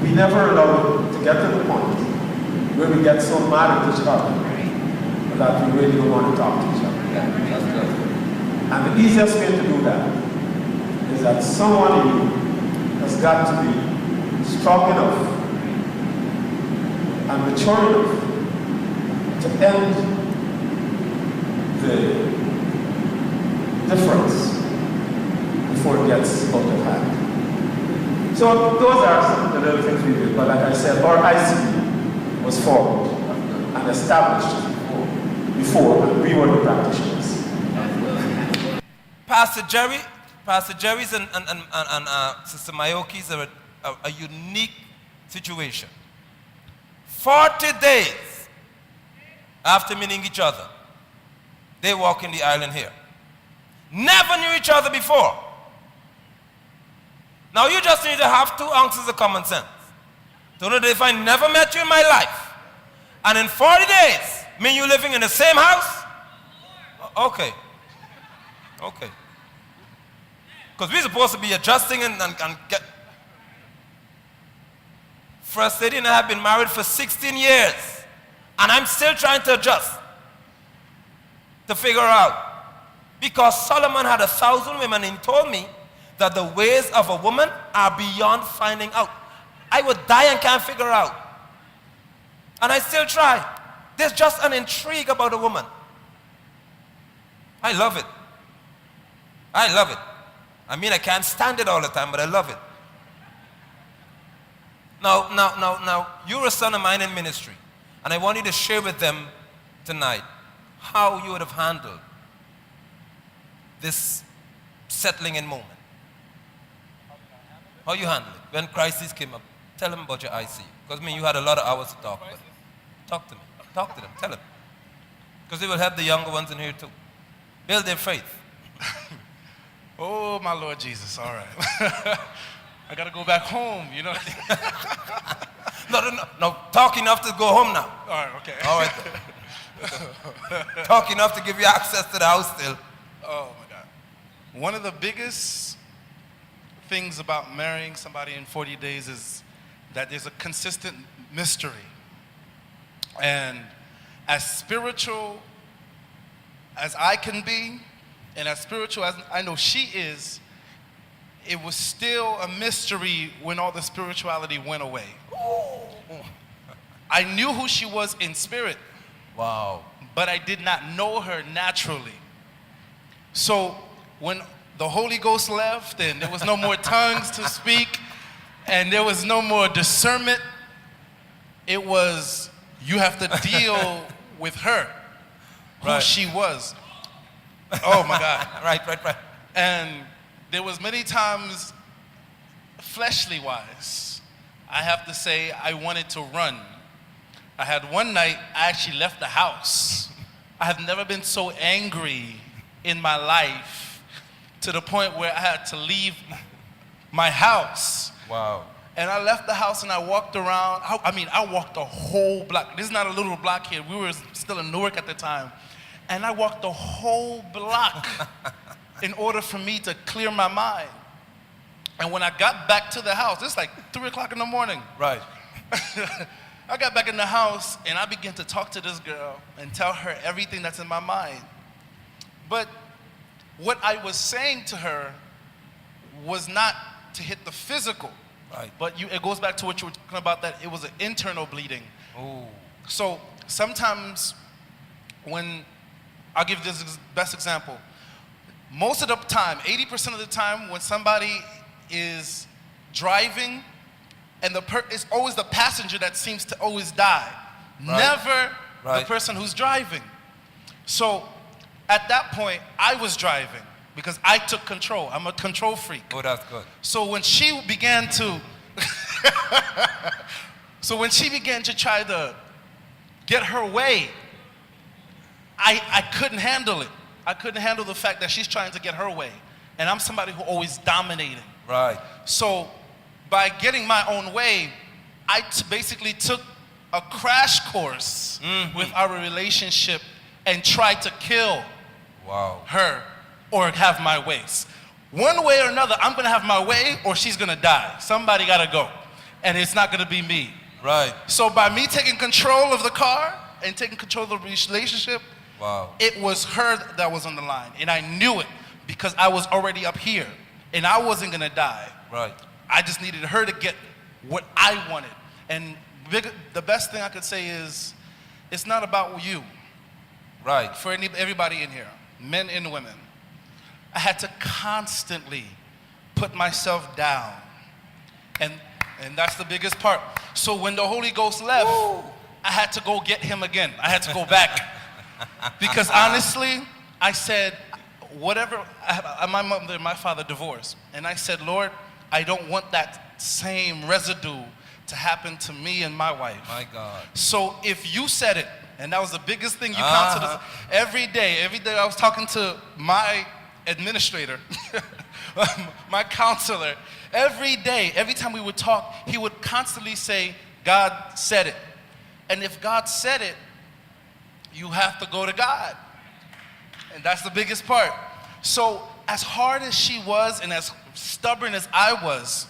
we never allow it to get to the point where we get so mad at each other that we really don't want to talk to each other. Yeah, that's good. And the easiest way to do that is that someone in you has got to be strong enough and mature enough to end the difference before it gets out of hand. So those are some of the little things we did. But like I said, our ICU was formed and established before, and we were the practitioners. Pastor Jerry's and Sister Mayoki's are a unique situation. 40 days after meeting each other, they walk in the island here. Never knew each other before. Now you just need to have 2 ounces of common sense to know that if I never met you in my life, and in 40 days, mean you living in the same house? Okay. Okay. Because we're supposed to be adjusting and get, First lady and I have been married for 16 years. And I'm still trying to adjust, to figure out. Because Solomon had 1,000 women, and he told me that the ways of a woman are beyond finding out. I would die and can't figure out. And I still try. There's just an intrigue about a woman. I love it. I love it. I mean, I can't stand it all the time, but I love it. Now, you're a son of mine in ministry, and I want you to share with them tonight how you would have handled this settling in moment. How you handle it? When crisis came up, tell them about your ICU. Because, I mean, you had a lot of hours to talk, but talk to me. Talk to them. Tell them. Because it will help the younger ones in here too. Build their faith. Oh, my Lord Jesus. All right. I got to go back home, you know. No, talk enough to go home now. All right, okay. All right. Talk enough to give you access to the house still. Oh, my God. One of the biggest things about marrying somebody in 40 days is that there's a consistent mystery. And as spiritual as I can be, and as spiritual as I know she is, it was still a mystery when all the spirituality went away. I knew who she was in spirit. Wow. But I did not know her naturally. So when the Holy Ghost left and there was no more tongues to speak and there was no more discernment, it was, you have to deal with her, who she was. Oh my God. Right. And there was many times, fleshly wise, I have to say I wanted to run. I had one night, I actually left the house. I have never been so angry in my life to the point where I had to leave my house. Wow. And I left the house and I walked around. I walked a whole block. This is not a little block here. We were still in Newark at the time. And I walked the whole block in order for me to clear my mind. And when I got back to the house, it's like 3 o'clock in the morning. Right. I got back in the house and I began to talk to this girl and tell her everything that's in my mind. But what I was saying to her was not to hit the physical. Right. But it goes back to what you were talking about, that it was an internal bleeding. Ooh. So sometimes when, I'll give this best example. Most of the time, 80% of the time when somebody is driving and it's always the passenger that seems to always die. Right. Never Right. the person who's driving. So at that point, I was driving because I took control. I'm a control freak. Oh, that's good. So when she began to, try to get her way, I couldn't handle it. I couldn't handle the fact that she's trying to get her way. And I'm somebody who always dominating. Right. So by getting my own way, I basically took a crash course with our relationship and tried to kill her or have my ways. One way or another, I'm gonna have my way or she's gonna die. Somebody gotta go. And it's not gonna be me. Right. So by me taking control of the car and taking control of the relationship, it was her that was on the line. And I knew it because I was already up here and I wasn't gonna die. Right. I just needed her to get what I wanted. And the best thing I could say is, it's not about you. Right. For everybody in here, men and women. I had to constantly put myself down. And that's the biggest part. So when the Holy Ghost left, I had to go get him again. I had to go back. Because honestly, I said, whatever, my mother and my father divorced. And I said, Lord, I don't want that same residue to happen to me and my wife. My God. So if you said it, and that was the biggest thing you counseled us, every day I was talking to my administrator, my counselor, every day, every time we would talk, he would constantly say, God said it. And if God said it, you have to go to God. And that's the biggest part. So as hard as she was and as stubborn as I was,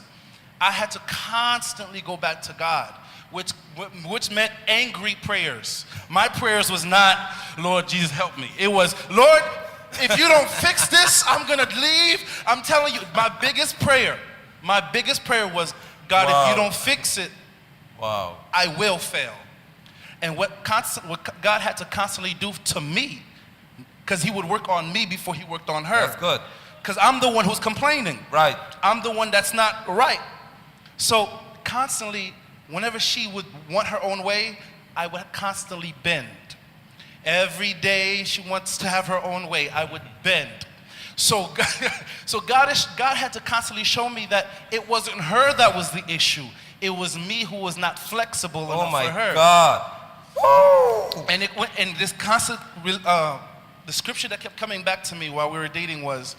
I had to constantly go back to God, which meant angry prayers. My prayers was not, Lord Jesus, help me. It was, Lord, if you don't fix this, I'm going to leave. I'm telling you, my biggest prayer was, God, Wow. if you don't fix it, Wow. I will fail. And what God had to constantly do to me, because he would work on me before he worked on her. That's good. Because I'm the one who's complaining. Right. I'm the one that's not right. So constantly, whenever she would want her own way, I would constantly bend. Every day she wants to have her own way, I would bend. So God had to constantly show me that it wasn't her that was the issue. It was me who was not flexible enough for her. Oh my God. Woo! And it went, and this constant, the scripture that kept coming back to me while we were dating was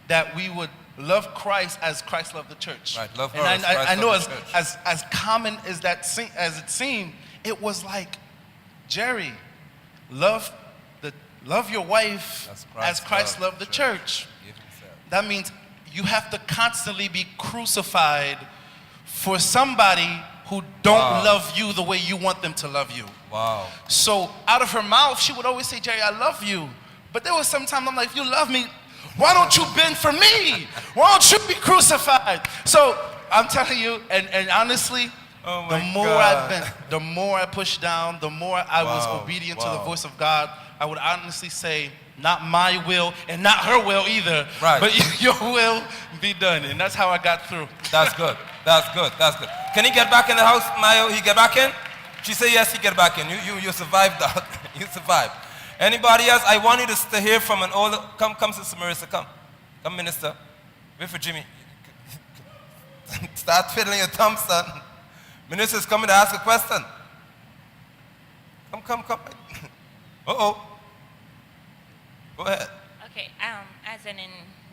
that we would love Christ as Christ loved the church. Right, love her and as Christ I know loved the church. as common as that as it seemed, it was like, Jerry, love your wife as Christ loved the church. Give himself. That means you have to constantly be crucified for somebody who don't Wow. love you the way you want them to love you. Wow. So out of her mouth, she would always say, Jerry, I love you. But there was sometimes I'm like, if you love me, why don't you bend for me? Why don't you be crucified? So I'm telling you, and honestly, Oh the my more God. I bent, the more I pushed down, the more I was Wow. obedient to the Wow. voice of God. I would honestly say, not my will and not her will either, Right. but your will be done. And that's how I got through. That's good. That's good. That's good. Can he get back in the house, Mayo? He get back in? She said yes, he get back in. You survived that. You survived. Anybody else? I want you to hear from an older. Come, Sister Marissa, come. Come, Minister. Wait for Jimmy. Start fiddling your thumb, son. Minister's coming to ask a question. Come. Uh-oh. Go ahead. Okay, as an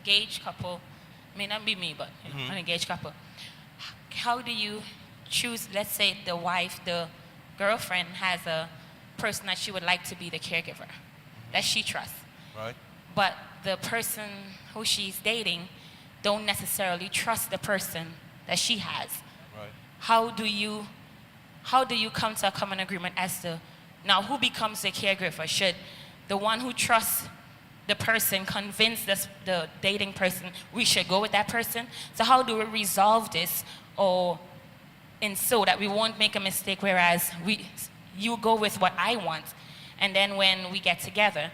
engaged couple, may not be me, but an engaged couple, how do you choose, let's say the wife, the girlfriend has a person that she would like to be the caregiver, that she trusts, Right. but the person who she's dating don't necessarily trust the person that she has. Right. How do you come to a common agreement as to now who becomes the caregiver? Should the one who trusts the person convince the dating person we should go with that person? So how do we resolve this, and so that we won't make a mistake, whereas you go with what I want, and then when we get together,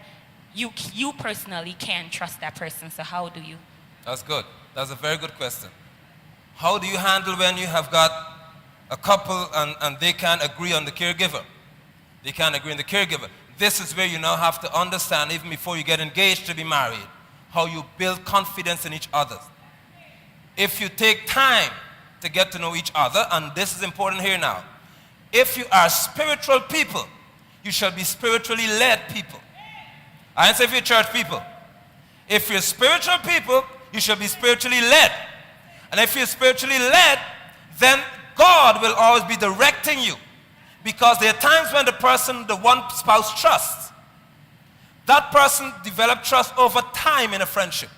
you personally can't trust that person. So how do you? That's good. That's a very good question. How do you handle when you have got a couple and they can't agree on the caregiver? They can't agree on the caregiver. This is where you now have to understand, even before you get engaged to be married, how you build confidence in each other. If you take time to get to know each other, and this is important here now, if you are spiritual people, you shall be spiritually led people. I didn't say if you're church people. If you're spiritual people, you shall be spiritually led. And if you're spiritually led, then God will always be directing you. Because there are times when the one spouse trusts. That person developed trust over time in a friendship.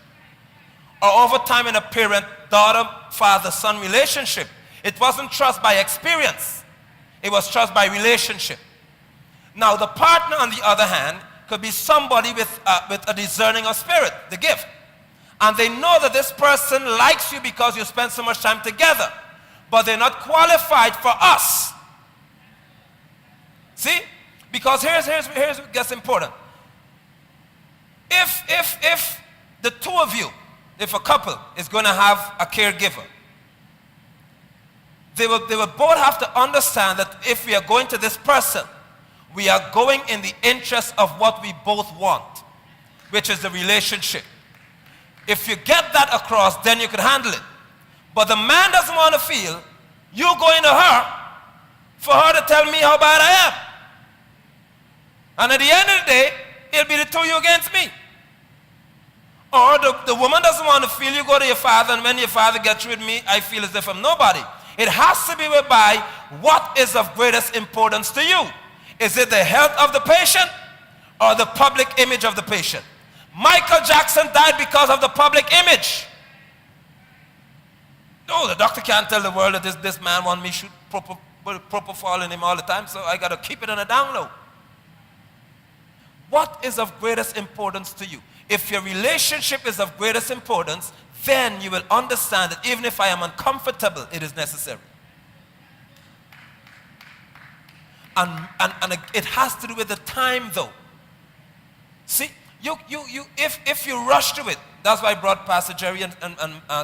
Or over time in a parent, daughter, father, son relationship. It wasn't trust by experience. It was trust by relationship. Now the partner, on the other hand, could be somebody with a discerning of spirit, the gift. And they know that this person likes you because you spend so much time together. But they're not qualified for us. See? Because here's what gets important. If the two of you, if a couple is going to have a caregiver, they will both have to understand that if we are going to this person, we are going in the interest of what we both want, which is the relationship. If you get that across, then you can handle it. But the man doesn't want to feel you going to her for her to tell me how bad I am. And at the end of the day, it'll be the two of you against me. Or the woman doesn't want to feel you go to your father, and when your father gets with me, I feel as if I'm nobody. It has to be whereby what is of greatest importance to you. Is it the health of the patient or the public image of the patient? Michael Jackson died because of the public image. No, the doctor can't tell the world that this man want me shoot propofol in him all the time, so I got to keep it on a down low. What is of greatest importance to you? If your relationship is of greatest importance, then you will understand that even if I am uncomfortable, it is necessary. And it has to do with the time, though. See, if you rush to it, that's why I brought Pastor Jerry and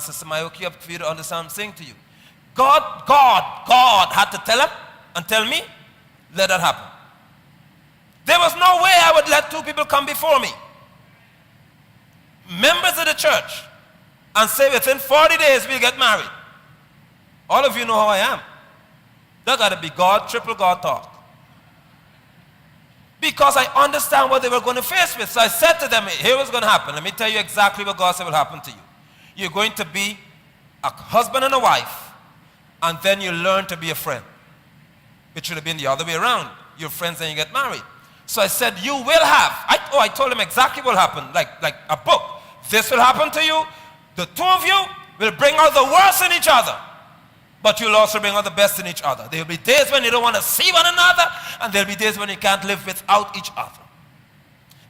Sister Mayoki up for you to understand what I'm saying to you. God had to tell him and tell me, let that happen. There was no way I would let two people come before me, members of the church, and say within 40 days we'll get married. All of you know how I am. That got to be God, triple God talk. Because I understand what they were going to face with. So I said to them, here was going to happen. Let me tell you exactly what God said will happen to you. You're going to be a husband and a wife, and then you learn to be a friend. It should have been the other way around. You're friends and you get married. So I said, you will have. I told him exactly what happened, like a book. This will happen to you. The two of you will bring out the worst in each other, but you'll also bring out the best in each other. There will be days when you don't want to see one another, and there will be days when you can't live without each other.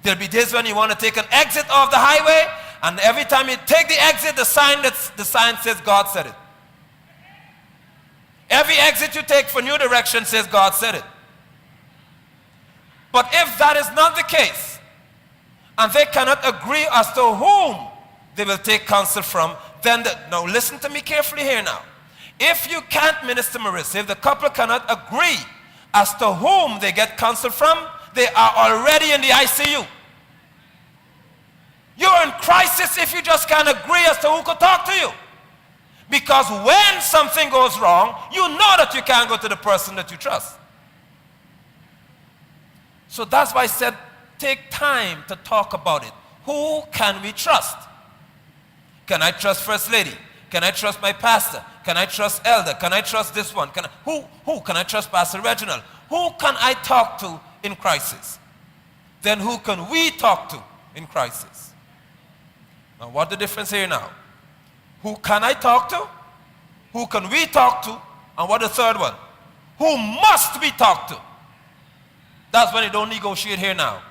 There will be days when you want to take an exit off the highway, and every time you take the exit, the sign says God said it. Every exit you take for new direction says God said it. But if that is not the case, and they cannot agree as to whom they will take counsel from, then now listen to me carefully here now. If you can't, Minister Marissa, if the couple cannot agree as to whom they get counsel from, they are already in the ICU. You're in crisis if you just can't agree as to who could talk to you. Because when something goes wrong, you know that you can't go to the person that you trust. So that's why I said, take time to talk about it. Who can we trust? Can I trust First Lady? Can I trust my pastor? Can I trust elder? Can I trust this one? Who can I trust Pastor Reginald? Who can I talk to in crisis? Then who can we talk to in crisis? Now what's the difference here now? Who can I talk to? Who can we talk to? And what the third one? Who must we talk to? That's when you don't negotiate here now.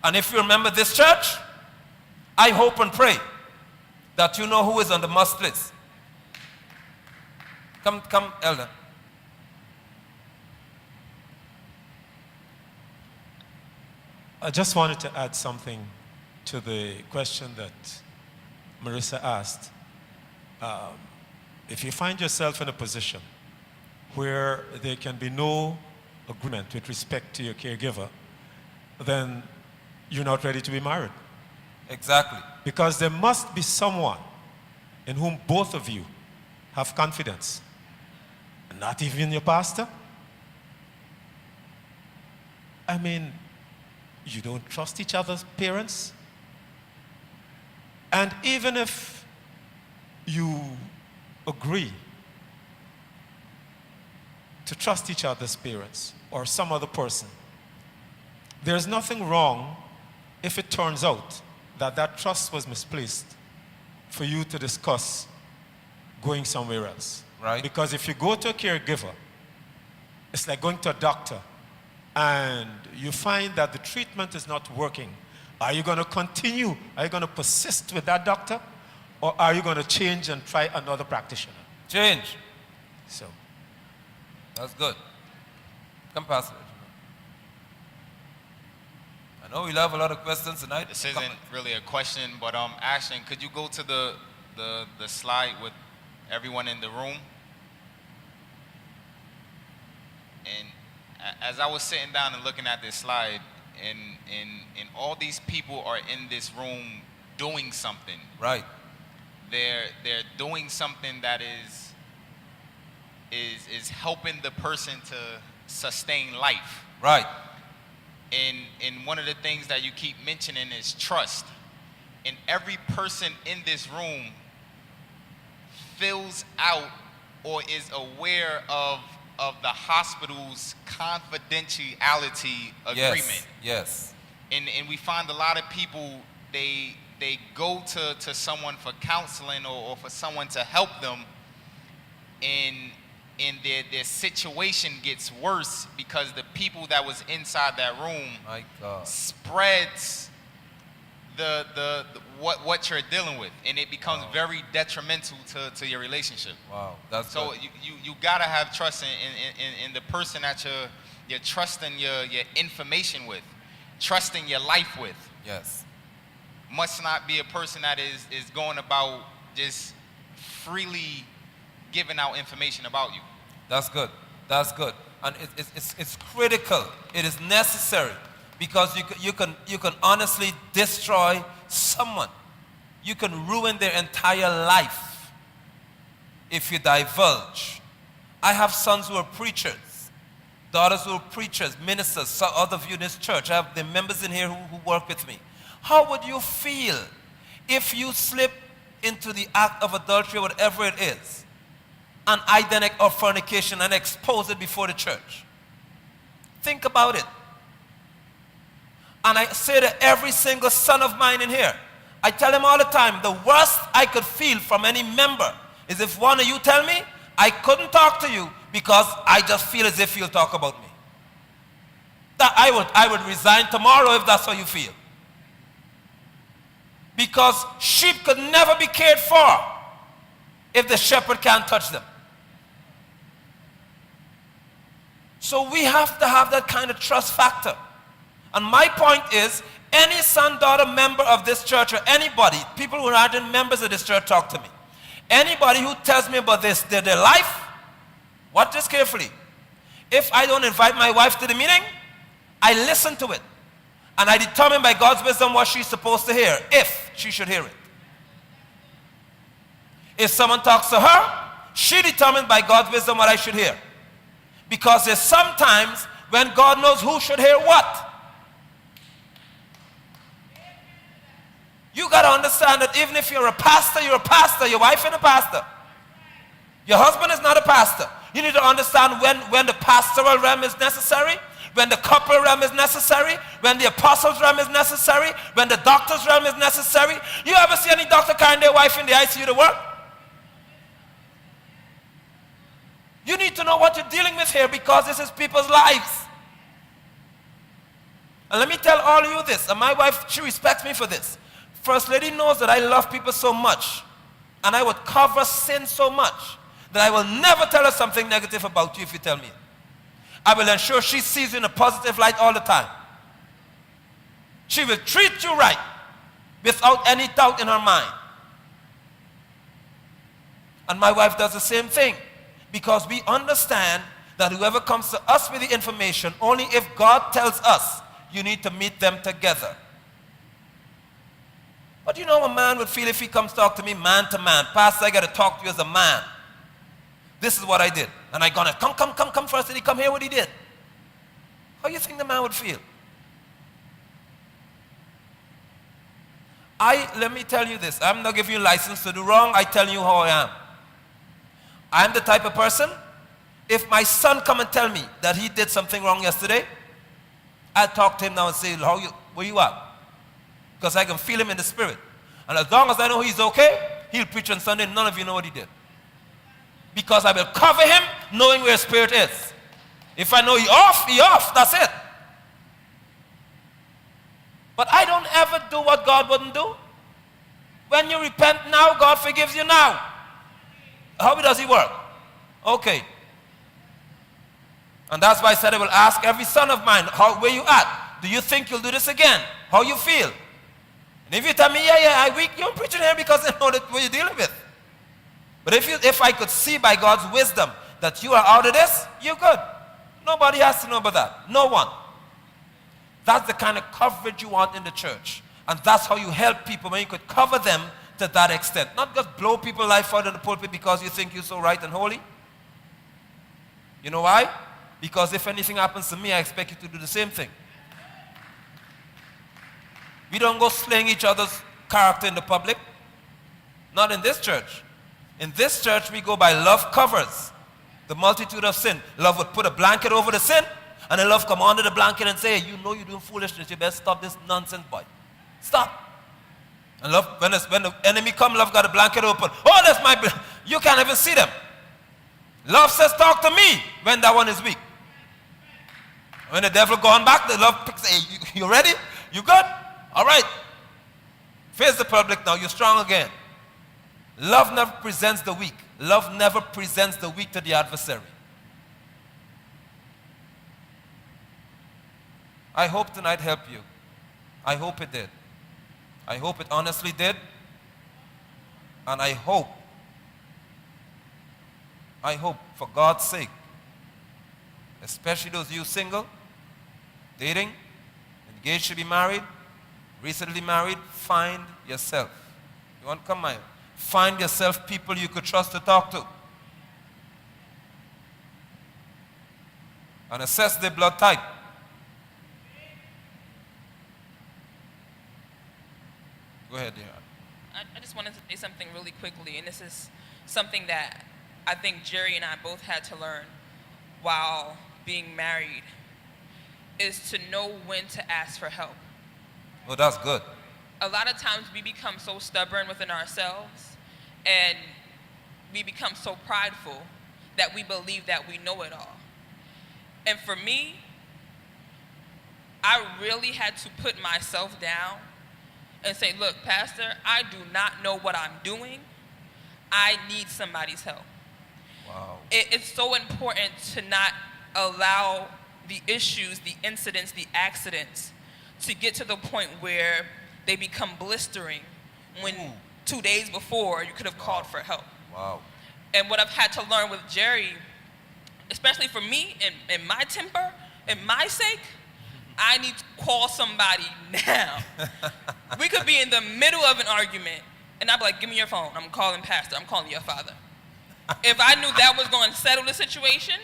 And if you remember this church, I hope and pray that you know who is on the must list. Come, elder. I just wanted to add something to the question that Marissa asked. If you find yourself in a position where there can be no agreement with respect to your caregiver, then you're not ready to be married. Exactly. Because there must be someone in whom both of you have confidence. Not even your pastor. I mean, you don't trust each other's parents. And even if you agree to trust each other's parents or some other person, there's nothing wrong if it turns out that that trust was misplaced for you to discuss going somewhere else. Right. Because if you go to a caregiver, it's like going to a doctor and you find that the treatment is not working. Are you going to continue? Are you going to persist with that doctor? Or are you going to change and try another practitioner? Change. So. That's good. Come, Pastor. I know we'll have a lot of questions tonight. This isn't really a question, but Ashton, could you go to the slide with everyone in the room? And as I was sitting down and looking at this slide, and all these people are in this room doing something. Right. They're doing something that is helping the person to sustain life. Right. And one of the things that you keep mentioning is trust. And every person in this room fills out or is aware of the hospital's confidentiality agreement. Yes. And we find a lot of people, they they go to someone for counseling or for someone to help them, and their situation gets worse because the people that was inside that room My God. spreads what you're dealing with, and it becomes very detrimental to your relationship. Wow. That's So good. you gotta have trust in the person that you're trusting your information with, trusting your life with. Yes. Must not be a person that is going about just freely giving out information about you. That's good. That's good. And it's critical. It is necessary because you can honestly destroy someone. You can ruin their entire life if you divulge. I have sons who are preachers, daughters who are preachers, ministers, so other of you in this church. I have the members in here who work with me. How would you feel if you slip into the act of adultery, whatever it is, an identity of fornication, and expose it before the church? Think about it. And I say to every single son of mine in here, I tell him all the time, the worst I could feel from any member is if one of you tell me I couldn't talk to you because I just feel as if you'll talk about me. That I would resign tomorrow if that's how you feel. Because sheep could never be cared for if the shepherd can't touch them. So we have to have that kind of trust factor. And my point is, any son, daughter, member of this church, or anybody, people who aren't members of this church, talk to me. Anybody who tells me about their life, watch this carefully. If I don't invite my wife to the meeting, I listen to it. And I determine by God's wisdom what she's supposed to hear, if she should hear it. If someone talks to her, she determines by God's wisdom what I should hear. Because there's sometimes when God knows who should hear what. You got to understand that even if you're a pastor, your wife is a pastor. Your husband is not a pastor. You need to understand when the pastoral realm is necessary, when the couple realm is necessary, when the apostles realm is necessary, when the doctor's realm is necessary. You ever see any doctor carrying their wife in the ICU to work? You need to know what you're dealing with here because this is people's lives. And let me tell all of you this, and my wife, she respects me for this. First Lady knows that I love people so much, and I would cover sin so much, that I will never tell her something negative about you if you tell me. I will ensure she sees you in a positive light all the time. She will treat you right without any doubt in her mind. And my wife does the same thing, because we understand that whoever comes to us with the information, only if God tells us, you need to meet them together. But you know how a man would feel if he comes talk to me man to man. Pastor, I got to talk to you as a man. This is what I did. And I gonna come first, and he come here what he did. How you think the man would feel? Let me tell you this. I'm not giving you license to do wrong. I tell you how I am. I'm the type of person, if my son come and tell me that he did something wrong yesterday, I'll talk to him now and say, where you at? Because I can feel him in the spirit. And as long as I know he's okay, he'll preach on Sunday and none of you know what he did. Because I will cover him knowing where his spirit is. If I know he off, that's it. But I don't ever do what God wouldn't do. When you repent now, God forgives you now. How does he work? Okay. And that's why I said I will ask every son of mine, where you at? Do you think you'll do this again? How you feel? And if you tell me, I'm weak, you're preaching here because I know that what you're dealing with. But if I could see by God's wisdom that you are out of this, you're good. Nobody has to know about that. No one. That's the kind of coverage you want in the church. And that's how you help people, when you could cover them to that extent. Not just blow people's life out of the pulpit because you think you're so right and holy. You know why? Because if anything happens to me, I expect you to do the same thing. We don't go slaying each other's character in the public. Not in this church. In this church, we go by love covers the multitude of sin. Love would put a blanket over the sin, and then love come under the blanket and say, you know you're doing foolishness. You better stop this nonsense, boy. Stop. And love, when the enemy come, love got a blanket open. Oh, that's my... You can't even see them. Love says, talk to me when that one is weak. When the devil gone back, the love picks, hey, you ready? You good? All right. Face the public now. You're strong again. Love never presents the weak. Love never presents the weak to the adversary. I hope tonight helped you. I hope it did. I hope it honestly did. And I hope, for God's sake, especially those of you single, dating, engaged to be married, recently married, find yourself. You want to come, my? Find yourself people you could trust to talk to. And assess their blood type. Go ahead, dear. I just wanted to say something really quickly, and this is something that I think Jerry and I both had to learn while being married, is to know when to ask for help. Oh, that's good. A lot of times we become so stubborn within ourselves, and we become so prideful that we believe that we know it all. And for me, I really had to put myself down and say, look, Pastor, I do not know what I'm doing. I need somebody's help. Wow. It's so important to not allow the issues, the incidents, the accidents to get to the point where they become blistering when 2 days before you could have called for help. Wow. And what I've had to learn with Jerry, especially for me and my temper and my sake, I need to call somebody now. We could be in the middle of an argument, and I'd be like, give me your phone. I'm calling Pastor. I'm calling your father. If I knew that was going to settle the situation,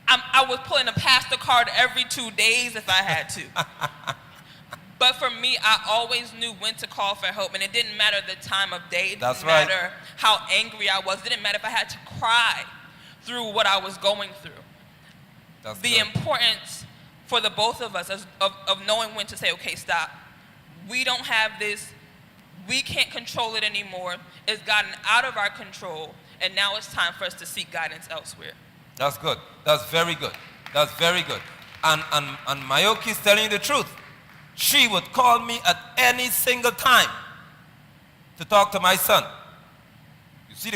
I was pulling a pastor card every 2 days if I had to. But for me, I always knew when to call for help, and it didn't matter the time of day. It didn't matter how angry I was. It didn't matter if I had to cry through what I was going through. That's the good. importance for the both of us of knowing when to say, okay, stop. We don't have this. We can't control it anymore. It's gotten out of our control, and now it's time for us to seek guidance elsewhere. That's good. That's very good. That's very good. And Mayoki's telling you the truth. She would call me at any single time to talk to my son. You see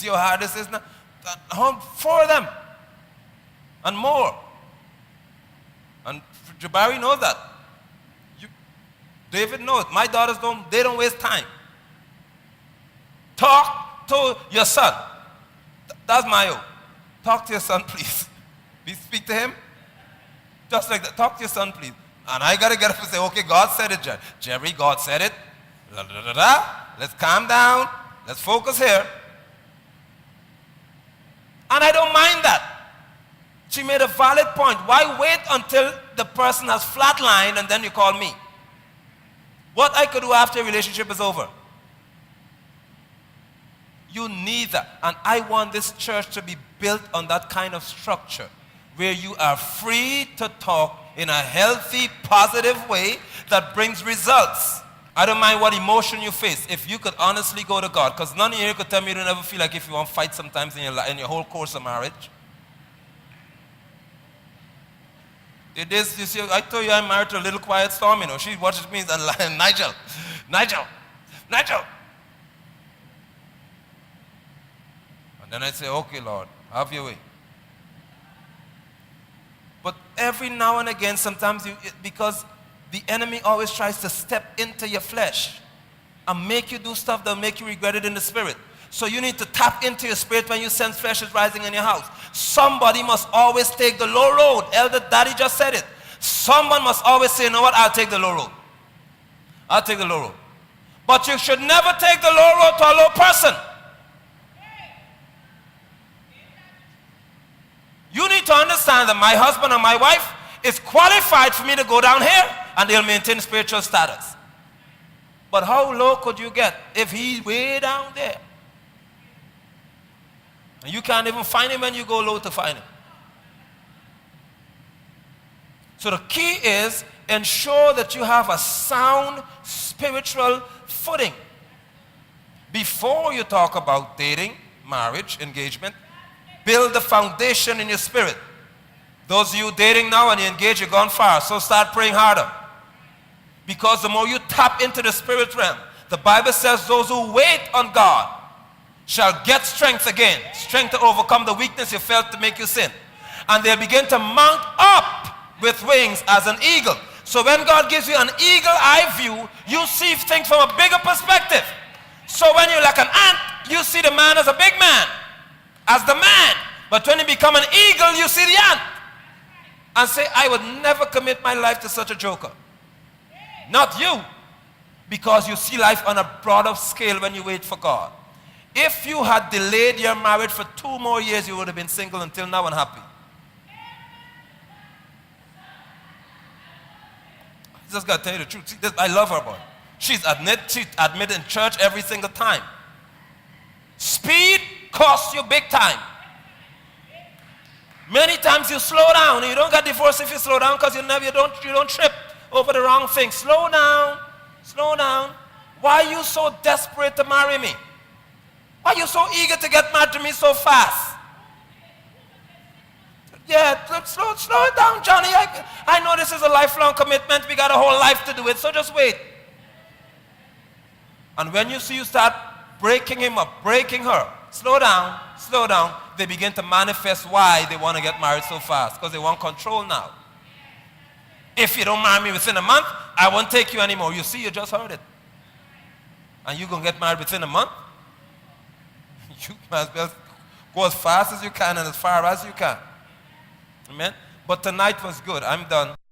how hard this is now? 4 of them and more. And Jabari knows that. David knows. My daughters don't waste time. Talk to your son. That's Mayo. Talk to your son, please. Please speak to him. Just like that. Talk to your son, please. And I got to get up and say, okay, God said it, Jerry, God said it. Da, da, da, da. Let's calm down. Let's focus here. And I don't mind that. She made a valid point. Why wait until the person has flatlined and then you call me? What I could do after a relationship is over. You need that. And I want this church to be built on that kind of structure where you are free to talk in a healthy, positive way that brings results. I don't mind what emotion you face. If you could honestly go to God, because none of you could tell me you don't ever feel like if you want to fight sometimes in your whole course of marriage. It is, you see, I told you I'm married to a little quiet storm, She watches me and Nigel. And then I say, okay, Lord, have your way. But every now and again, sometimes because the enemy always tries to step into your flesh and make you do stuff that will make you regret it in the spirit. So you need to tap into your spirit when you sense flesh is rising in your house. Somebody must always take the low road. Elder Daddy just said it. Someone must always say, you know what, I'll take the low road. I'll take the low road. But you should never take the low road to a low person. You need to understand that my husband and my wife is qualified for me to go down here and they'll maintain spiritual status. But how low could you get if he's way down there? And you can't even find him when you go low to find him. So the key is ensure that you have a sound spiritual footing. Before you talk about dating, marriage, engagement, build the foundation in your spirit. Those of you dating now and you engage, you've gone far, so start praying harder. Because the more you tap into the spirit realm, the Bible says those who wait on God shall get strength again. Strength to overcome the weakness you felt to make you sin. And they'll begin to mount up with wings as an eagle. So when God gives you an eagle eye view, you see things from a bigger perspective. So when you're like an ant, you see the man as a big man, as the man. But when you become an eagle, you see the ant. And say, I would never commit my life to such a joker. Not you. Because you see life on a broader scale when you wait for God. If you had delayed your marriage for 2 more years, you would have been single until now and happy. I just got to tell you the truth. See, I love her, boy. She's admitted in church every single time. Speed costs you big time. Many times you slow down. You don't get divorced if you slow down because you don't trip over the wrong thing. Slow down. Slow down. Why are you so desperate to marry me? Why are you so eager to get married to me so fast? Yeah, slow it down, Johnny. I know this is a lifelong commitment. We got a whole life to do it, so just wait. And when you see you start breaking him up, breaking her, slow down, they begin to manifest why they want to get married so fast, because they want control now. If you don't marry me within a month, I won't take you anymore. You see, you just heard it. And you're going to get married within a month? You might as well go as fast as you can and as far as you can. Amen? But tonight was good. I'm done.